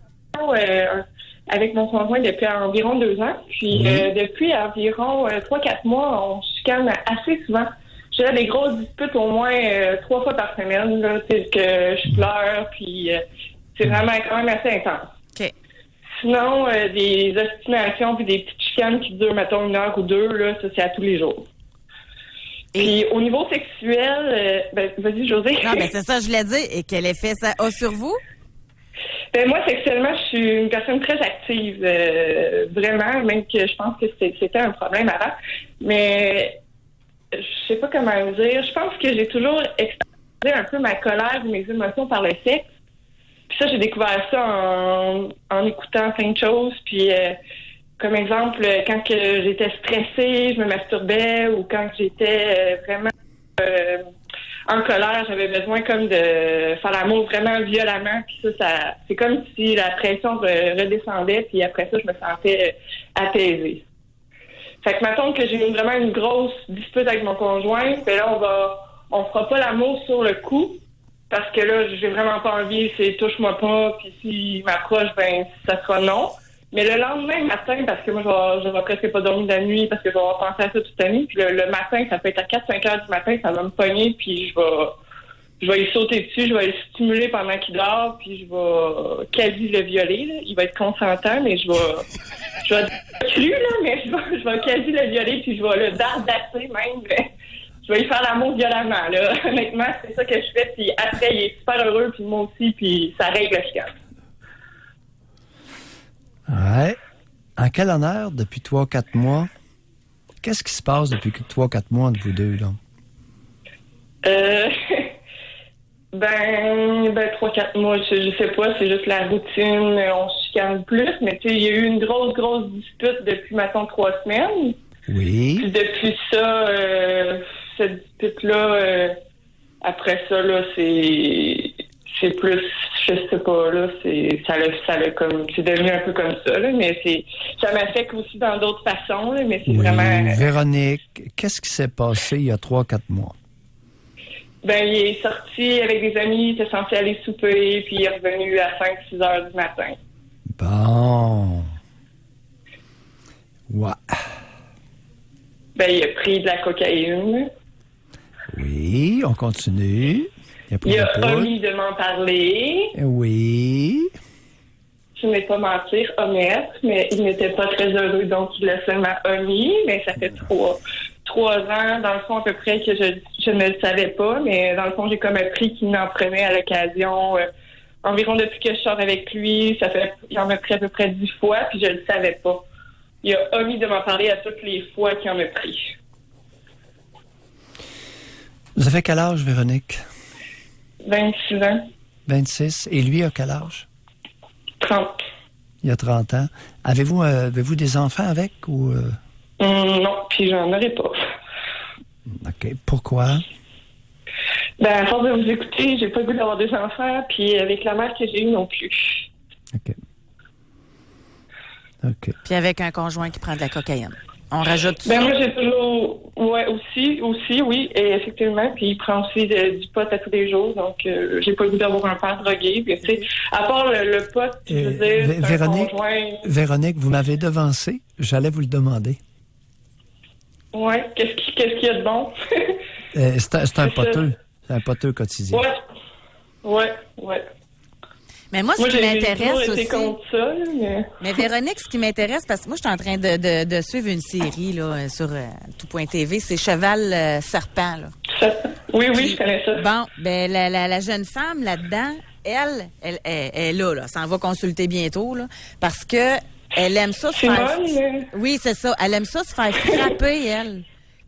avec mon conjoint depuis environ 2 ans. Puis depuis environ 3-4 mois, on se chicane assez souvent. J'ai des grosses disputes au moins 3 fois par semaine, là, que je pleure, puis c'est vraiment quand même assez intense. OK. Sinon, des ostinations puis des petites chicanes qui durent, mettons, 1 heure ou 2, là, ça, c'est à tous les jours. Puis au niveau sexuel, vas-y, José. Non, ben c'est ça, je voulais dire. Et quel effet ça a sur vous? Ben moi, sexuellement, je suis une personne très active, vraiment, même que je pense que c'était un problème avant. Mais je sais pas comment le dire. Je pense que j'ai toujours extérieur un peu ma colère ou mes émotions par le sexe. Puis ça, j'ai découvert ça en écoutant plein de choses. Puis comme exemple, quand que j'étais stressée, je me masturbais, ou quand j'étais vraiment en colère, j'avais besoin comme de faire l'amour vraiment violemment. Puis ça c'est comme si la pression redescendait, puis après ça, je me sentais apaisée. Fait que mettons que j'ai vraiment une grosse dispute avec mon conjoint, puis là, on fera pas l'amour sur le coup, parce que là, j'ai vraiment pas envie, c'est touche-moi pas, puis s'il m'approche, ben, ça sera non. Mais le lendemain matin, parce que moi, je vais presque pas dormir de la nuit, parce que je vais avoir pensé à ça toute la nuit, puis le matin, ça peut être à 4-5 heures du matin, ça va me pogner, puis je vais y sauter dessus, je vais le stimuler pendant qu'il dort, puis je vais quasi le violer, là. Il va être consentant, mais je vais être cru, là, mais je vais quasi le violer, puis je vais le dardasser même. Je vais y faire l'amour violemment, là. Honnêtement, c'est ça que je fais, puis après, il est super heureux, puis moi aussi, puis ça règle le chien. Ouais. En quel honneur, depuis 3-4 mois, qu'est-ce qui se passe depuis 3-4 mois entre vous deux, là? 3-4 mois, je sais pas, c'est juste la routine, on se chicane plus, mais tu sais, il y a eu une grosse dispute depuis, mettons, 3 semaines. Oui. Puis depuis ça, cette dispute-là, après ça, là, c'est plus, je sais pas, là, ça l'a comme, c'est devenu un peu comme ça, là, mais ça m'affecte aussi dans d'autres façons, là, mais c'est vraiment... Véronique, qu'est-ce qui s'est passé il y a 3-4 mois? Ben, il est sorti avec des amis, il était censé aller souper, puis il est revenu à 5-6 heures du matin. Bon. Ouais. Ben, il a pris de la cocaïne. Oui, on continue. Il a omis de m'en parler. Oui. Je ne vais pas mentir, honnête, mais il n'était pas très heureux, donc il l'a seulement omis. Mais ça fait 3 ans, dans le fond, à peu près, que je ne le savais pas. Mais dans le fond, j'ai comme appris qu'il m'en prenait à l'occasion. Environ depuis que je sors avec lui, il en a pris à peu près 10 fois, puis je ne le savais pas. Il a omis de m'en parler à toutes les fois qu'il en a pris. Vous avez quel âge, Véronique? 26 ans. 26. Et lui a quel âge? 30. Il a 30 ans. Avez-vous des enfants avec ou... Non, puis j'en aurais pas. OK. Pourquoi? À force de vous écouter, j'ai pas le goût d'avoir des enfants, puis avec la mère que j'ai eue non plus. OK. Puis avec un conjoint qui prend de la cocaïne. On rajoute ça? Moi, j'ai toujours... Ouais, aussi, oui, et effectivement. Puis il prend aussi du pot à tous les jours, donc j'ai pas le goût d'avoir un père drogué. Puis, tu sais, à part le pot, je veux dire, c'est un conjoint... Véronique, vous m'avez devancé. J'allais vous le demander. Ouais, qu'est-ce qu'il y a de bon? C'est un poteux. C'est un poteux quotidien. Ouais. Mais moi, ce qui m'intéresse aussi... contre ça, mais Véronique, ce qui m'intéresse, parce que moi, je suis en train de suivre une série là, sur tout.tv, c'est Cheval Serpent. Là. Oui, je connais ça. Bon, la jeune femme là-dedans, elle est là. Ça en va consulter bientôt, là, parce que elle aime ça se faire... Oui, c'est ça. Elle aime ça se faire frapper, elle.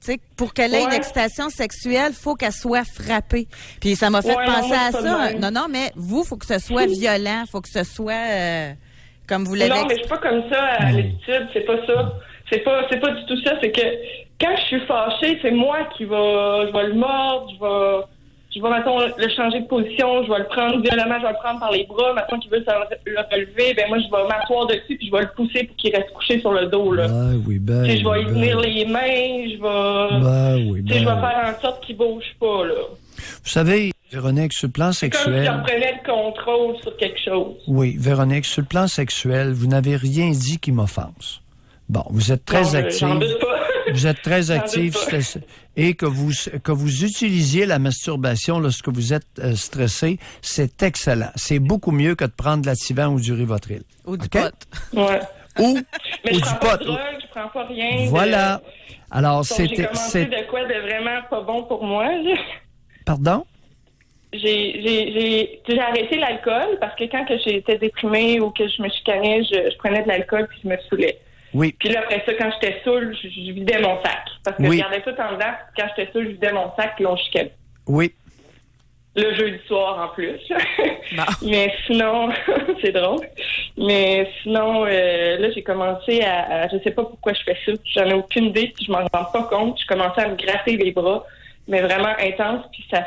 Tu sais, pour qu'elle ait une excitation sexuelle, il faut qu'elle soit frappée. Puis ça m'a fait penser à ça. Non, mais vous, il faut que ce soit violent. Il faut que ce soit comme vous l'avez... Non, mais je suis pas comme ça à l'étude. C'est pas ça. C'est pas du tout ça. C'est que quand je suis fâchée, c'est moi qui je vais le mordre, je vais, mettons, le changer de position, je vais le prendre violemment, je vais le prendre par les bras, mettons qu'il veut le relever, moi, je vais m'asseoir dessus puis je vais le pousser pour qu'il reste couché sur le dos, là. Je vais lui tenir les mains, je vais faire en sorte qu'il bouge pas, là. Vous savez, Véronique, sur le plan sexuel... C'est comme si on prenait le contrôle sur quelque chose. Oui, Véronique, sur le plan sexuel, vous n'avez rien dit qui m'offense. Bon, vous êtes très active. J'en doute pas. Vous êtes très active et que vous utilisiez la masturbation lorsque vous êtes stressé, c'est excellent. C'est beaucoup mieux que de prendre de l'Ativan ou du Rivotril. Ou du pot. Ouais. Mais ou je du prends pot. pas de drogue, je prends pas rien. Voilà. Alors, j'ai commencé de quoi de vraiment pas bon pour moi. Là. Pardon? J'ai arrêté l'alcool parce que quand j'étais déprimée ou que je me chicanais, je prenais de l'alcool puis je me saoulais. Oui. Puis là, après ça, quand j'étais saoule, je vidais mon sac. Parce que je gardais tout en dedans. Quand j'étais saoule, je vidais mon sac, puis on chicanait. Oui. Le jeudi soir, en plus. Bon. Mais sinon, c'est drôle. Mais sinon, là, j'ai commencé à... Je sais pas pourquoi je fais ça. J'en ai aucune idée, puis je m'en rends pas compte. Je commençais à me gratter les bras, mais vraiment intense, puis ça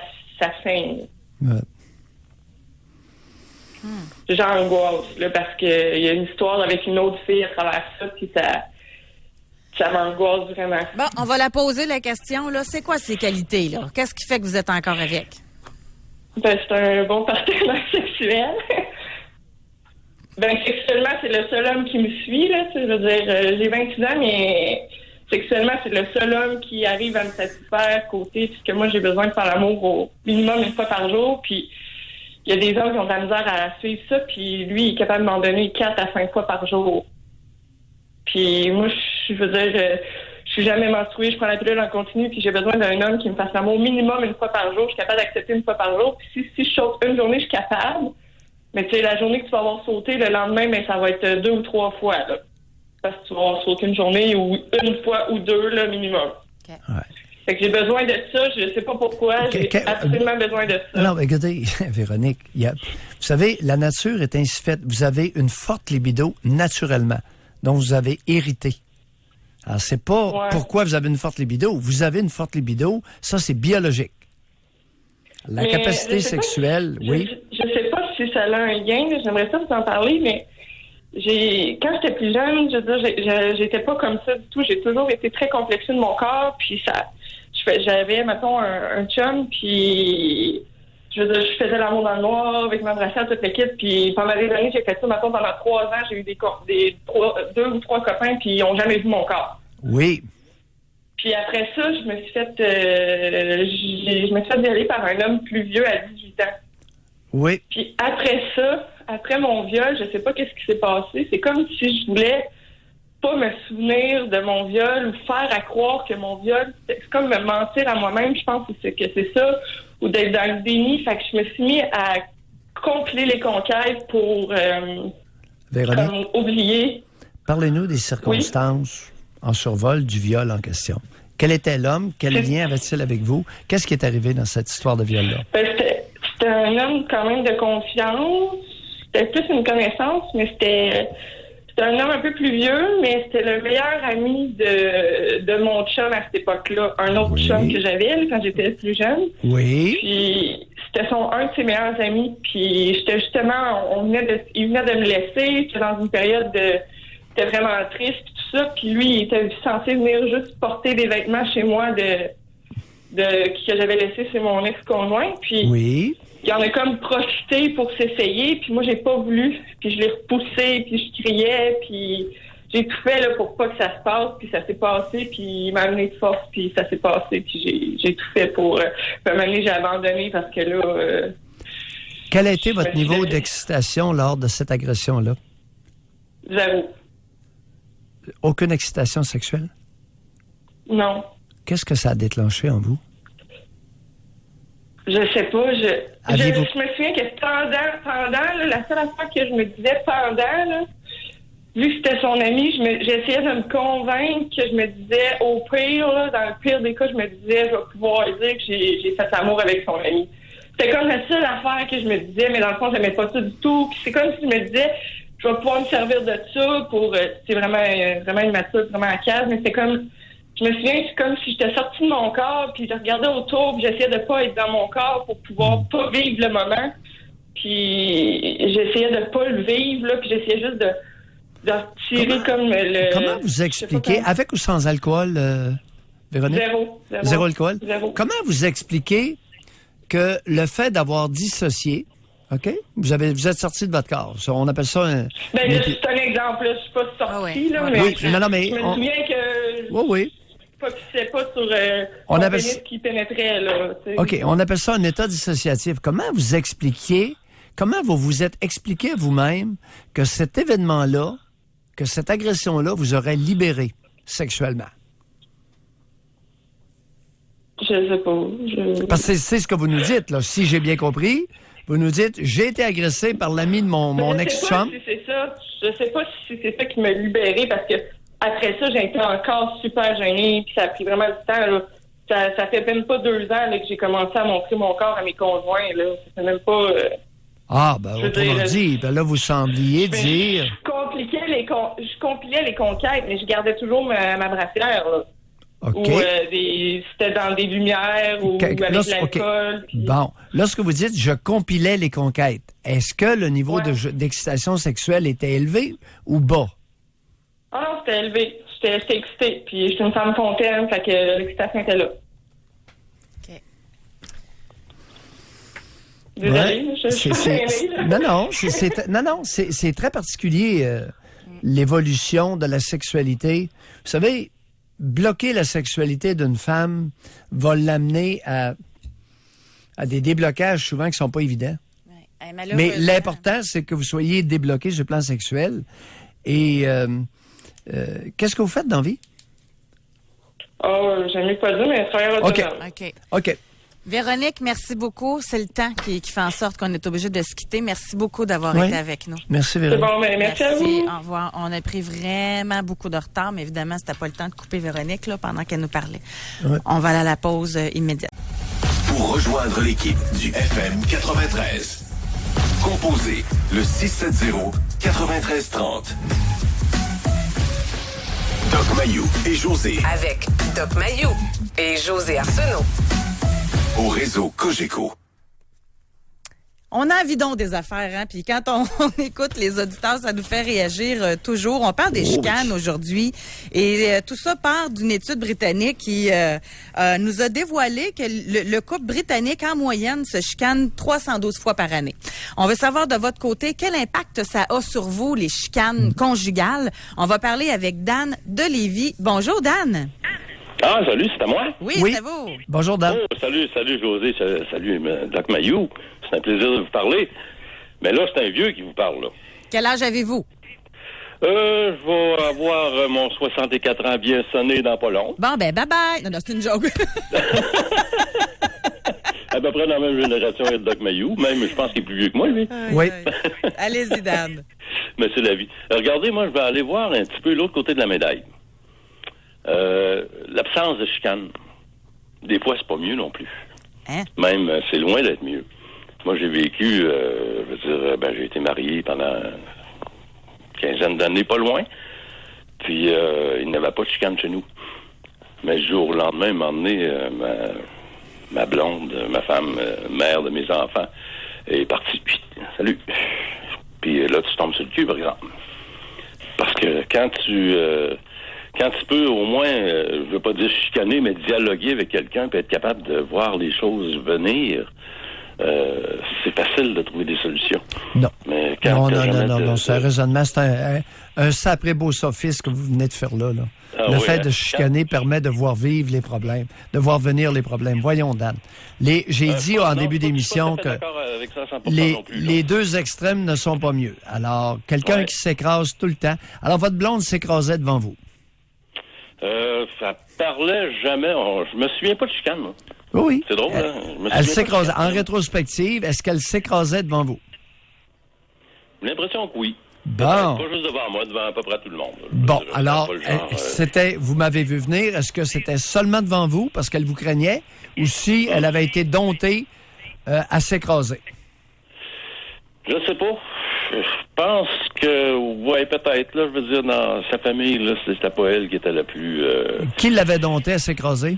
saigne. Ouais. J'angoisse, là, parce qu'il y a une histoire avec une autre fille à travers ça, puis ça m'angoisse vraiment. Bon, on va la poser, la question, là. C'est quoi ses qualités, là? Qu'est-ce qui fait que vous êtes encore avec? C'est un bon partenaire sexuel. Sexuellement, c'est le seul homme qui me suit, là. Je veux dire, j'ai 26 ans, mais sexuellement, c'est le seul homme qui arrive à me satisfaire côté, puisque moi, j'ai besoin de faire l'amour au minimum 1 fois par jour, puis il y a des hommes qui ont de la misère à suivre ça, puis lui, il est capable de m'en donner 4 à 5 fois par jour. Puis moi, je veux dire, je suis jamais menstruée, je prends la pilule en continu, puis j'ai besoin d'un homme qui me fasse l'amour minimum 1 fois par jour. Je suis capable d'accepter 1 fois par jour. Puis si je saute une journée, je suis capable. Mais tu sais, la journée que tu vas avoir sauté, le lendemain, ça va être 2 ou 3 fois, là. Parce que tu vas avoir sauté une journée ou 1 fois ou 2, là, minimum. Okay. Ouais. Fait que j'ai besoin de ça, je sais pas pourquoi, j'ai absolument besoin de ça. Non, mais regardez, Véronique, vous savez, la nature est ainsi faite. Vous avez une forte libido naturellement, dont vous avez hérité. Alors, c'est pas pourquoi vous avez une forte libido. Vous avez une forte libido, ça, c'est biologique. La capacité sexuelle, oui. Je sais pas si ça a un lien, j'aimerais ça vous en parler, mais quand j'étais plus jeune, je veux dire, j'étais pas comme ça du tout. J'ai toujours été très complexée de mon corps, puis j'avais, mettons, un chum, puis je veux dire, je faisais l'amour dans le noir avec ma brassière, toute l'équipe, puis pendant des années, j'ai fait ça, mettons, pendant 3 ans, j'ai eu 2 ou 3 copains, puis ils ont jamais vu mon corps. Oui. Puis après ça, je me suis fait violer par un homme plus vieux à 18 ans. Oui. Puis après ça, après mon viol, je sais pas qu'est-ce qui s'est passé. C'est comme si je voulais pas me souvenir de mon viol ou faire à croire que mon viol, c'est comme me mentir à moi-même. Je pense que c'est ça, ou d'être dans le déni. Fait que je me suis mis à compiler les conquêtes pour Véronique, oublier. parlez-nous des circonstances en survol du viol en question. Quel était l'homme? Quel lien avait-il avec vous? Qu'est-ce qui est arrivé dans cette histoire de viol-là? C'était un homme quand même de confiance. C'était plus une connaissance, mais c'était un homme un peu plus vieux, mais c'était le meilleur ami de mon chum à cette époque-là. Un autre chum que j'avais là, quand j'étais plus jeune. Oui. Puis c'était un de ses meilleurs amis. Puis j'étais justement, il venait de me laisser. J'étais dans une période c'était vraiment triste, tout ça. Puis lui, il était censé venir juste porter des vêtements chez moi que j'avais laissé chez mon ex-conjoint. Puis oui. Il en a comme profité pour s'essayer, puis moi, j'ai pas voulu. Puis je l'ai repoussé, puis je criais, puis j'ai tout fait là, pour pas que ça se passe, puis ça s'est passé, puis il m'a amené de force, puis ça s'est passé, puis j'ai tout fait pour... Puis à un moment donné, j'ai abandonné parce que là... Quel a été votre niveau d'excitation lors de cette agression-là? J'avoue. Aucune excitation sexuelle? Non. Qu'est-ce que ça a déclenché en vous? Je sais pas. Je me souviens que pendant là, la seule affaire que je me disais pendant, là, vu que c'était son ami, j'essayais de me convaincre que je me disais, au pire, là, dans le pire des cas, je me disais, je vais pouvoir dire que j'ai fait l'amour avec son ami. C'était comme la seule affaire que je me disais, mais dans le fond, j'aimais pas ça du tout. Puis c'est comme si je me disais, je vais pouvoir me servir de ça pour... c'est vraiment immature, vraiment à case, mais c'est comme... Je me souviens, c'est comme si j'étais sortie de mon corps, puis je regardais autour, puis j'essayais de pas être dans mon corps pour pouvoir pas vivre le moment. Puis j'essayais de pas le vivre, là, puis j'essayais juste de retirer comme le... Comment vous expliquez, avec ou sans alcool, Véronique? Zéro alcool? Zéro. Comment vous expliquez que le fait d'avoir dissocié, OK? Vous êtes sorti de votre corps. On appelle ça un... c'est un exemple, là. Je suis pas sortie, là, mais... Oui, mais je me souviens que... Oui. C'est pas sur on mon pénis qui pénétrait, là. T'sais. OK, on appelle ça un état dissociatif. Comment vous vous êtes expliqué à vous-même que cet événement-là, que cette agression-là vous aurait libéré sexuellement? Je sais pas. Parce que c'est ce que vous nous dites, là. Si j'ai bien compris, vous nous dites, j'ai été agressé par l'ami de mon ex-chum. Je sais pas si c'est ça qui m'a libéré, parce que après ça, j'ai été encore super gênée, puis ça a pris vraiment du temps, là. Ça fait même pas 2 ans là, que j'ai commencé à montrer mon corps à mes conjoints, là. Ça fait même pas... autrement dit, là, vous sembliez dire... Je compilais les conquêtes, mais je gardais toujours ma brassière, là. OK. Ou c'était dans des lumières, ou avec l'alcool. Puis... Bon, lorsque vous dites « je compilais les conquêtes », est-ce que le niveau d'excitation sexuelle était élevé ou bas? Ah non, c'était élevé. J'étais excitée. Puis j'étais une femme fontaine, fait que l'excitation était là. OK. Désolée, je suis c'est très particulier, l'évolution de la sexualité. Vous savez, bloquer la sexualité d'une femme va l'amener à des déblocages souvent qui ne sont pas évidents. Ouais. Mais l'important, c'est que vous soyez débloqué sur le plan sexuel. Et qu'est-ce que vous faites dans la vie? J'aime pas dire, mais travailleur autonome. OK. Véronique, merci beaucoup. C'est le temps qui fait en sorte qu'on est obligé de se quitter. Merci beaucoup d'avoir été avec nous. Merci, Véronique. C'est bon, mais merci à vous. Au revoir. On a pris vraiment beaucoup de retard, mais évidemment, c'était pas le temps de couper Véronique là, pendant qu'elle nous parlait. Ouais. On va aller à la pause immédiate. Pour rejoindre l'équipe du FM 93, composez le 670-9330. Doc Mayou et José. Avec Doc Mayou et José Arsenault. Au réseau Cogeco. On a envie donc des affaires, hein? Puis quand on écoute les auditeurs, ça nous fait réagir toujours. On parle des chicanes aujourd'hui. Et tout ça part d'une étude britannique qui nous a dévoilé que le couple britannique, en moyenne, se chicane 312 fois par année. On veut savoir de votre côté quel impact ça a sur vous, les chicanes conjugales. On va parler avec Dan de Lévis. Bonjour, Dan. Ah, salut, c'est à moi? Oui, Oui. c'est vous. Bonjour, Dan. Oh, salut José, salut Doc Mayou. C'est un plaisir de vous parler. Mais là, c'est un vieux qui vous parle, là. Quel âge avez-vous? Je vais avoir mon 64 ans bien sonné dans pas long. Bon, ben, bye-bye. Non, c'est une joke. À peu près dans la même génération que Doc Mayou. Même, je pense qu'il est plus vieux que moi, lui. Oui. Allez-y, Dan. Mais c'est la vie. Regardez, moi, je vais aller voir un petit peu l'autre côté de la médaille. L'absence de chicane. Des fois, c'est pas mieux non plus. Hein? Même, c'est loin d'être mieux. Moi, j'ai vécu, j'ai été marié pendant une quinzaine d'années, pas loin. Puis, il n'y avait pas de chicane chez nous. Mais le jour au lendemain, il m'a emmené ma blonde, ma femme, mère de mes enfants, est partie. Salut. Puis là, tu tombes sur le cul, par exemple. Parce que quand tu peux au moins, je veux pas dire chicaner, mais dialoguer avec quelqu'un puis être capable de voir les choses venir, c'est facile de trouver des solutions. Non. Mais quand Non, c'est un raisonnement, c'est un sacré beau sophisme que vous venez de faire là. Le fait de chicaner permet de voir vivre les problèmes, de voir venir les problèmes. Voyons, Dan. J'ai dit en début d'émission que les deux extrêmes ne sont pas mieux. Alors, quelqu'un qui s'écrase tout le temps. Alors, votre blonde s'écrasait devant vous. Ça parlait jamais. Je me souviens pas de chicane, moi. Oui. C'est drôle, hein? Elle s'écrasait. En rétrospective, est-ce qu'elle s'écrasait devant vous? J'ai l'impression que oui. Bon. Pas juste devant moi, devant à peu près tout le monde. Bon, alors, vous m'avez vu venir, est-ce que c'était seulement devant vous parce qu'elle vous craignait ou si elle avait été domptée à s'écraser? Je sais pas. Je pense que, ouais, peut-être, là, je veux dire, dans sa famille, là, c'était pas elle qui était la plus... Qui l'avait domptée à s'écraser?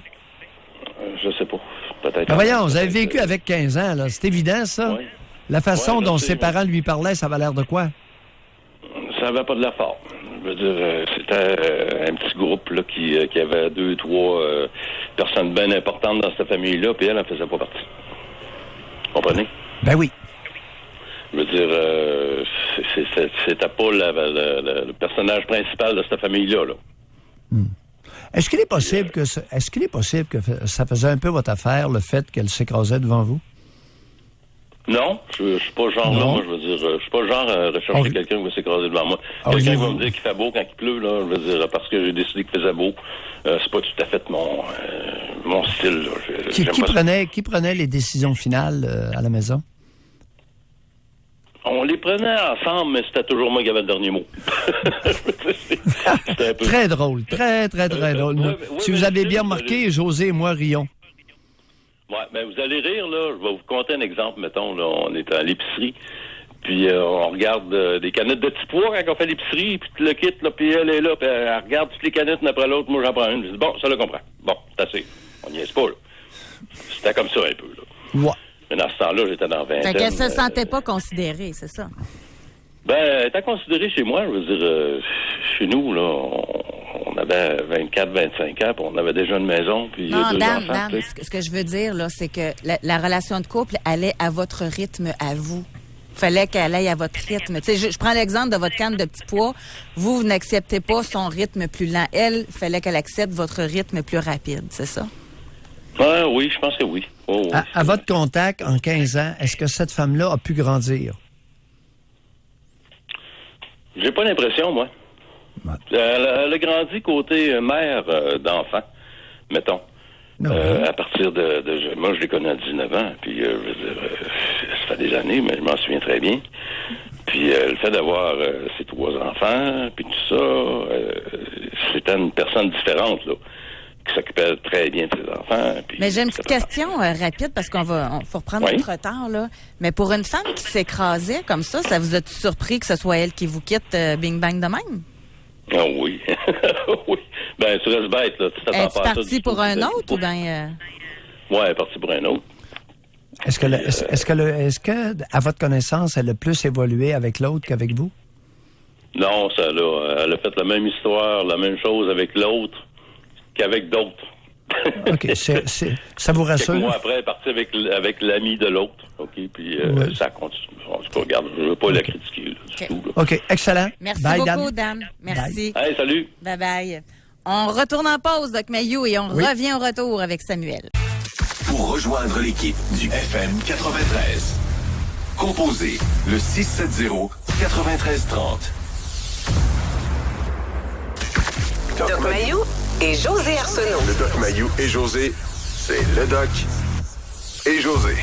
Je sais pas. Peut-être. Ben voyons, vous avez vécu avec 15 ans, là. C'est évident, ça? Ouais. La façon Ouais, dont sais, ses parents lui parlaient, ça avait l'air de quoi? Ça avait pas de la forme. Je veux dire, c'était un petit groupe là qui avait 2, 3 personnes bien importantes dans cette famille-là, puis elle en faisait pas partie. Vous comprenez? Ben oui. Je veux dire, c'était pas le personnage principal de cette famille-là. Là. Est-ce qu'il est possible que ça faisait un peu votre affaire, le fait qu'elle s'écrasait devant vous? Non, je suis pas genre là, moi, je veux dire, je suis pas genre à rechercher quelqu'un qui va s'écraser devant moi. Quelqu'un qui va me dire qu'il fait beau quand il pleut, là, je veux dire, parce que j'ai décidé qu'il faisait beau, c'est pas tout à fait mon style, là. Qui prenait les décisions finales à la maison? On les prenait ensemble, mais c'était toujours moi qui avait le dernier mot. C'était un peu... Très drôle, très drôle. Si vous avez bien remarqué, José et moi rions. Ouais, ben vous allez rire, là. Je vais vous conter un exemple, mettons, là. On est à l'épicerie, puis on regarde des canettes de petits pois quand on fait l'épicerie, puis tu le quittes, là, puis elle est là, puis elle regarde toutes les canettes une après l'autre. Moi, j'en prends une. Je dis, bon, ça le comprend. Bon, c'est assez. On n'y est pas, là. C'était comme ça, un peu, là. Ouais. Mais dans ce temps-là, j'étais dans 20 ans. Fait qu'elle se sentait pas considérée, c'est ça? Ben, elle était considérée chez moi. Je veux dire, chez nous, là, on avait 24, 25 ans, puis on avait déjà une maison, puis non, deux Dan, enfants. Dan, ce que je veux dire, là, c'est que la relation de couple allait à votre rythme, à vous. Fallait qu'elle aille à votre rythme. Tu sais, je prends l'exemple de votre canne de petits pois. Vous n'acceptez pas son rythme plus lent. Elle, fallait qu'elle accepte votre rythme plus rapide, c'est ça? Oui, je pense que oui. Oh, oui. À votre contact, en 15 ans, est-ce que cette femme-là a pu grandir? J'ai pas l'impression, moi. Ouais. Elle a grandi côté mère d'enfant, mettons. À partir de... Moi, je l'ai connue à 19 ans, puis je veux dire, ça fait des années, mais je m'en souviens très bien. Puis le fait d'avoir ses 3 enfants, puis tout ça, c'était une personne différente, là, qui s'occupait très bien de ses enfants. Puis mais j'ai une petite question rapide, parce qu'on faut reprendre notre retard, là. Mais pour une femme qui s'écrasait comme ça vous a-tu surpris que ce soit elle qui vous quitte bing bang de même? Ah oui. Oui. Ben, tu restes bête, là. Es-tu parti pour un autre ou bien... Ouais, elle est partie pour un autre. Est-ce que, à votre connaissance, elle a plus évolué avec l'autre qu'avec vous? Non, elle a fait la même histoire, la même chose avec l'autre qu'avec d'autres. OK. Ça vous rassure? Quelques mois après, elle est partie avec l'ami de l'autre. OK, puis ça continue. En tout cas, regarde, je ne veux pas la critiquer, là, du tout. Là. OK, excellent. Merci bye, beaucoup, Dan. Merci. Bye. Hey, salut. Bye-bye. On retourne en pause, Doc Mayou, et on revient au retour avec Samuel. Pour rejoindre l'équipe du FM 93, composez le 670-9330. Doc Mayou et José Arsenault. Le Doc Mayou et José, c'est le Doc et José.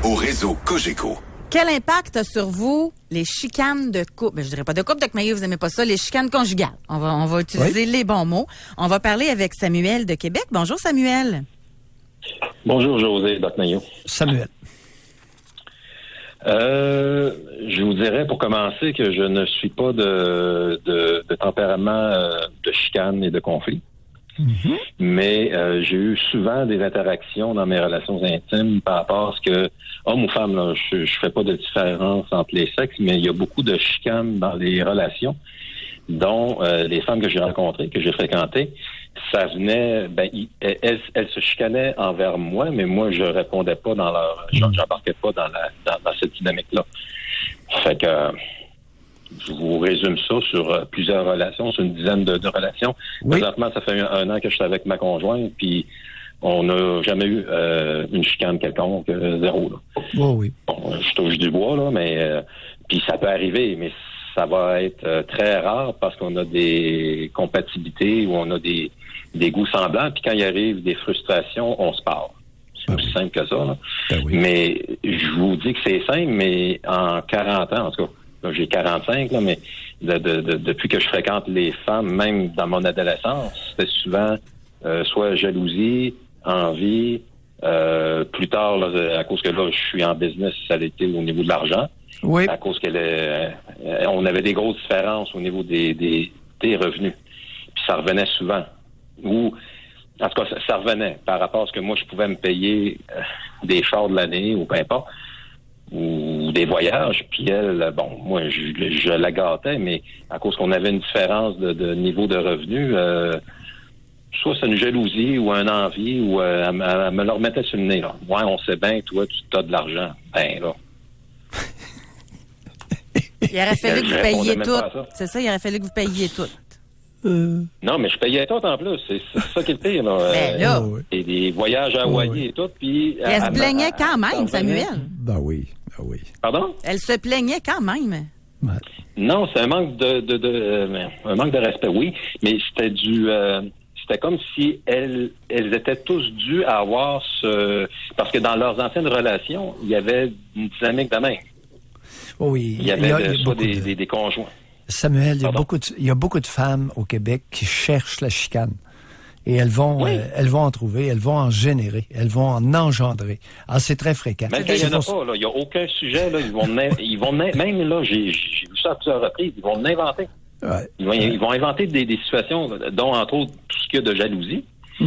Au réseau Cogeco. Quel impact a sur vous les chicanes de couple? Ben, je dirais pas de couple, Doc Mayou, vous aimez pas ça, les chicanes conjugales. On va utiliser les bons mots. On va parler avec Samuel de Québec. Bonjour, Samuel. Bonjour, José, Doc Mayou. Samuel. Je vous dirais pour commencer que je ne suis pas de tempérament de chicane et de conflit. Mm-hmm. Mais j'ai eu souvent des interactions dans mes relations intimes par rapport à ce que, homme ou femme, là, je fais pas de différence entre les sexes, mais il y a beaucoup de chicanes dans les relations, dont les femmes que j'ai rencontrées, que j'ai fréquentées, ça venait, elles se chicanaient envers moi, mais moi je répondais pas dans leur, j'embarquais pas dans cette dynamique-là. Fait que je vous résume ça sur plusieurs relations, sur une dizaine de relations. Oui. Présentement, ça fait un an que je suis avec ma conjointe, puis on n'a jamais eu une chicane quelconque, zéro. Là. Oh, oui. Bon, je touche du bois, là, mais puis ça peut arriver, mais ça va être très rare parce qu'on a des compatibilités ou on a des goûts semblants, puis quand il arrive des frustrations, on se parle. C'est aussi simple que ça. Là. Oui. Mais je vous dis que c'est simple, mais en 40 ans, en tout cas, là, j'ai 45, là, mais depuis que je fréquente les femmes, même dans mon adolescence, c'était souvent soit jalousie, envie, plus tard, là, à cause que là, je suis en business, ça a été au niveau de l'argent. Oui. À cause on avait des grosses différences au niveau des revenus. Puis ça revenait souvent. Ou, en tout cas, ça revenait par rapport à ce que moi, je pouvais me payer des chars de l'année ou peu importe, ou des voyages. Puis elle, bon, moi, je la gâtais, mais à cause qu'on avait une différence de niveau de revenus, soit c'est une jalousie ou une envie, ou elle me le remettait sur le nez. Là. Ouais, on sait bien, toi, tu as de l'argent. Ben là. Il aurait fallu que vous payiez tout. C'est ça, il aurait fallu que vous payiez tout. Non, mais je payais tout en plus. C'est ça qui est le pire. Là. Ben là. Et des voyages à Hawaï et tout. Puis, elle se plaignait quand même, Samuel. Ben oui. Pardon? Elle se plaignait quand même. Ouais. Non, c'est un manque un manque de respect, oui. Mais c'était c'était comme si elles étaient tous dues à avoir parce que dans leurs anciennes relations, il y avait une dynamique de même. Oh oui. Il y avait soit des conjoints. Samuel, il y a beaucoup de femmes au Québec qui cherchent la chicane. Et elles vont en trouver, elles vont en générer, elles vont en engendrer. Alors, c'est très fréquent. Même quand il n'y en a pas, là, il n'y a aucun sujet, là, ils vont même là, j'ai vu ça à plusieurs reprises, ils vont l'inventer. Ouais. Ils vont inventer des situations, dont entre autres tout ce qu'il y a de jalousie.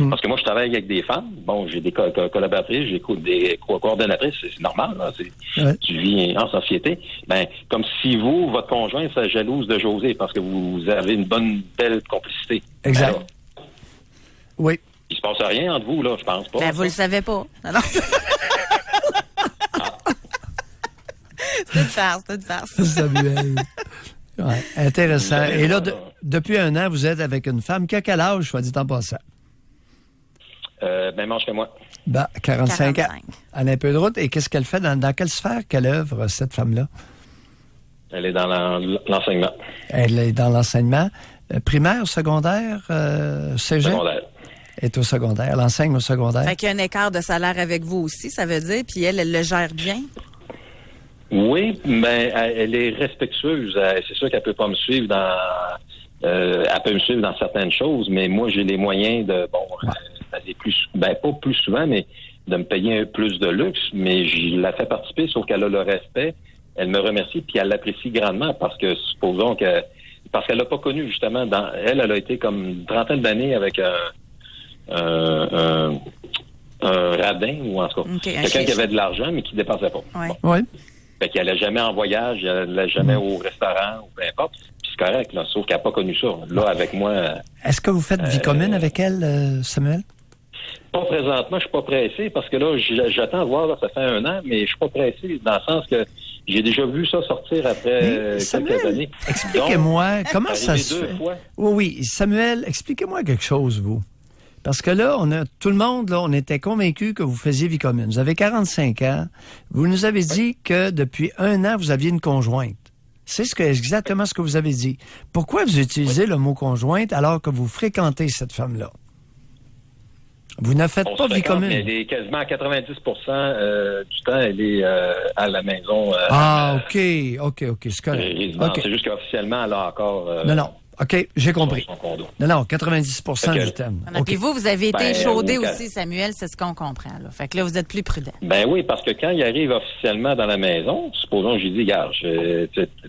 Parce que moi, je travaille avec des femmes. Bon, j'ai des collaboratrices, j'ai des coordonnatrices, c'est normal, là. Tu vis en société. Ben, comme si votre conjoint, serait jalouse de José parce que vous avez une belle complicité. Exact. Alors, oui. Il se passe rien entre vous, là, je pense pas. Ben, vous le savez pas. Non. C'est une farce. Samuel. Ouais, intéressant. Et là, depuis un an, vous êtes avec une femme qui a quel âge, soit dit en passant? Même âge que moi. 45 ans. Elle a un peu de route. Et qu'est-ce qu'elle fait? Dans quelle sphère qu'elle œuvre, cette femme-là? Elle est dans l'enseignement. Elle est dans l'enseignement. Primaire, secondaire, cégep? Secondaire. Elle est au secondaire. Elle enseigne au secondaire. Fait qu'il y a un écart de salaire avec vous aussi, ça veut dire. Puis elle le gère bien? Oui, mais elle est respectueuse. C'est sûr qu'elle peut pas me suivre elle peut me suivre dans certaines choses, mais moi, j'ai les moyens de, d'aller pas plus souvent, mais de me payer plus de luxe, mais je la fais participer, sauf qu'elle a le respect, elle me remercie, puis elle l'apprécie grandement, parce que, supposons parce qu'elle l'a pas connu, justement, elle a été comme une trentaine d'années avec un radin, ou en tout cas, quelqu'un qui avait de l'argent, mais qui dépensait pas. Oui. Bon. Oui. Fait qu'elle n'allait jamais en voyage, elle n'allait jamais au restaurant, ou peu importe. Puis c'est correct, là, sauf qu'elle n'a pas connu ça. Là, avec moi... Est-ce que vous faites vie commune avec elle, Samuel? Pas présentement, je suis pas pressé parce que là, j'attends de voir, là, ça fait 1 an, mais je suis pas pressé dans le sens que j'ai déjà vu ça sortir après quelques années. Expliquez-moi comment ça se fait. Fois. Oui, Samuel, expliquez-moi quelque chose, vous. Parce que là, tout le monde, là, on était convaincus que vous faisiez vie commune. Vous avez 45 ans. Vous nous avez dit que depuis 1 an, vous aviez une conjointe. C'est exactement ce que vous avez dit. Pourquoi vous utilisez le mot conjointe alors que vous fréquentez cette femme-là? Vous ne faites pas vie commune. Elle est quasiment à 90 du temps, elle est à la maison. OK, c'est correct. Okay. C'est juste qu'officiellement, elle a encore... non, OK, j'ai compris. Son condo. Non, 90 du temps. Puis vous avez été échaudé aussi, Samuel, c'est ce qu'on comprend. Là. Fait que là, vous êtes plus prudent. Ben oui, parce que quand il arrive officiellement dans la maison, supposons que j'ai dit, gars,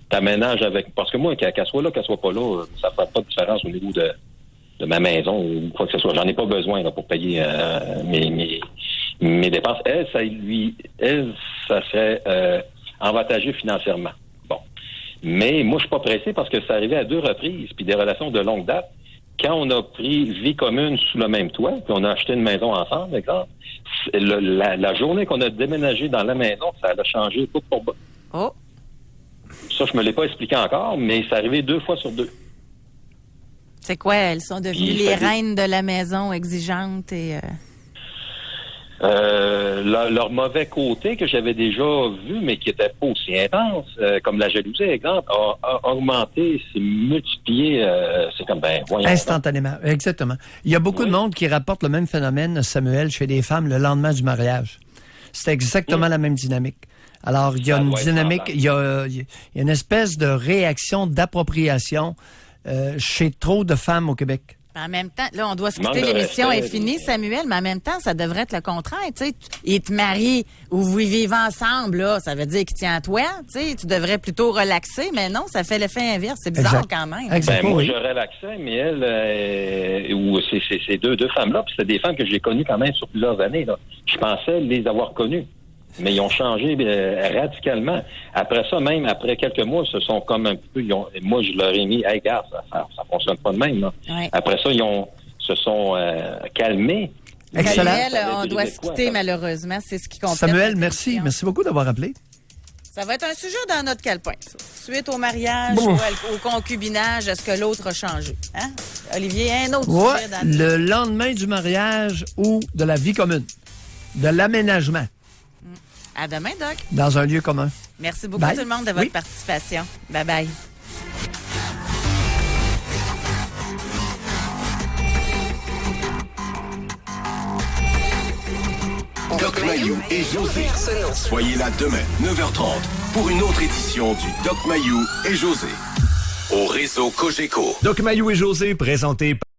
t'aménages avec... Parce que moi, qu'elle soit là, qu'elle soit pas là, ça ne fait pas de différence au niveau de ma maison ou quoi que ce soit. J'en ai pas besoin là, pour payer mes dépenses. Elle, ça serait avantageux financièrement. Bon. Mais moi, je suis pas pressé parce que ça arrivait à 2 reprises, puis des relations de longue date. Quand on a pris vie commune sous le même toit, puis on a acheté une maison ensemble, exemple, la journée qu'on a déménagé dans la maison, ça a changé bout pour bout. Oh. Ça, je me l'ai pas expliqué encore, mais ça arrivé 2 fois sur 2. C'est quoi? Elles sont devenues les reines de la maison, exigeantes et... leur mauvais côté que j'avais déjà vu, mais qui était pas aussi intense, comme la jalousie, exemple, a augmenté, s'est multiplié. C'est comme, voyons. Instantanément, exactement. Il y a beaucoup de monde qui rapporte le même phénomène, Samuel, chez des femmes le lendemain du mariage. C'est exactement la même dynamique. Alors, il y a une dynamique, il y a une espèce de réaction d'appropriation chez trop de femmes au Québec. En même temps, là, on doit se quitter, l'émission est finie, Samuel, mais en même temps, ça devrait être le contraire, tu sais. Il te marie ou vous vivez ensemble, là, ça veut dire qu'il tient à toi, tu sais. Tu devrais plutôt relaxer, mais non, ça fait l'effet inverse. C'est bizarre quand même. Moi, je relaxais, mais elle, ou ces deux femmes-là, puis c'est des femmes que j'ai connues quand même sur plusieurs années, là. Je pensais les avoir connues. Mais ils ont changé radicalement. Après ça, même après quelques mois, ce sont comme un peu... moi, je leur ai mis, hey, gars, ça fonctionne pas de même. Là. Ouais. Après ça, se sont calmés. Excellent. Samuel, on doit se quitter, malheureusement. C'est ce qui complète. Samuel, merci. Merci beaucoup d'avoir appelé. Ça va être un sujet dans notre calepin, ça. Suite au mariage ou au concubinage, est-ce que l'autre a changé? Hein? Olivier, un autre sujet dans le lendemain du mariage ou de la vie commune, de l'aménagement. À demain, Doc. Dans un lieu commun. Merci beaucoup tout le monde de votre participation. Bye-bye. Doc Mayou et José. Soyez là demain, 9h30, pour une autre édition du Doc Mayou et José. Au réseau Cogeco. Doc Mayou et José, présentés par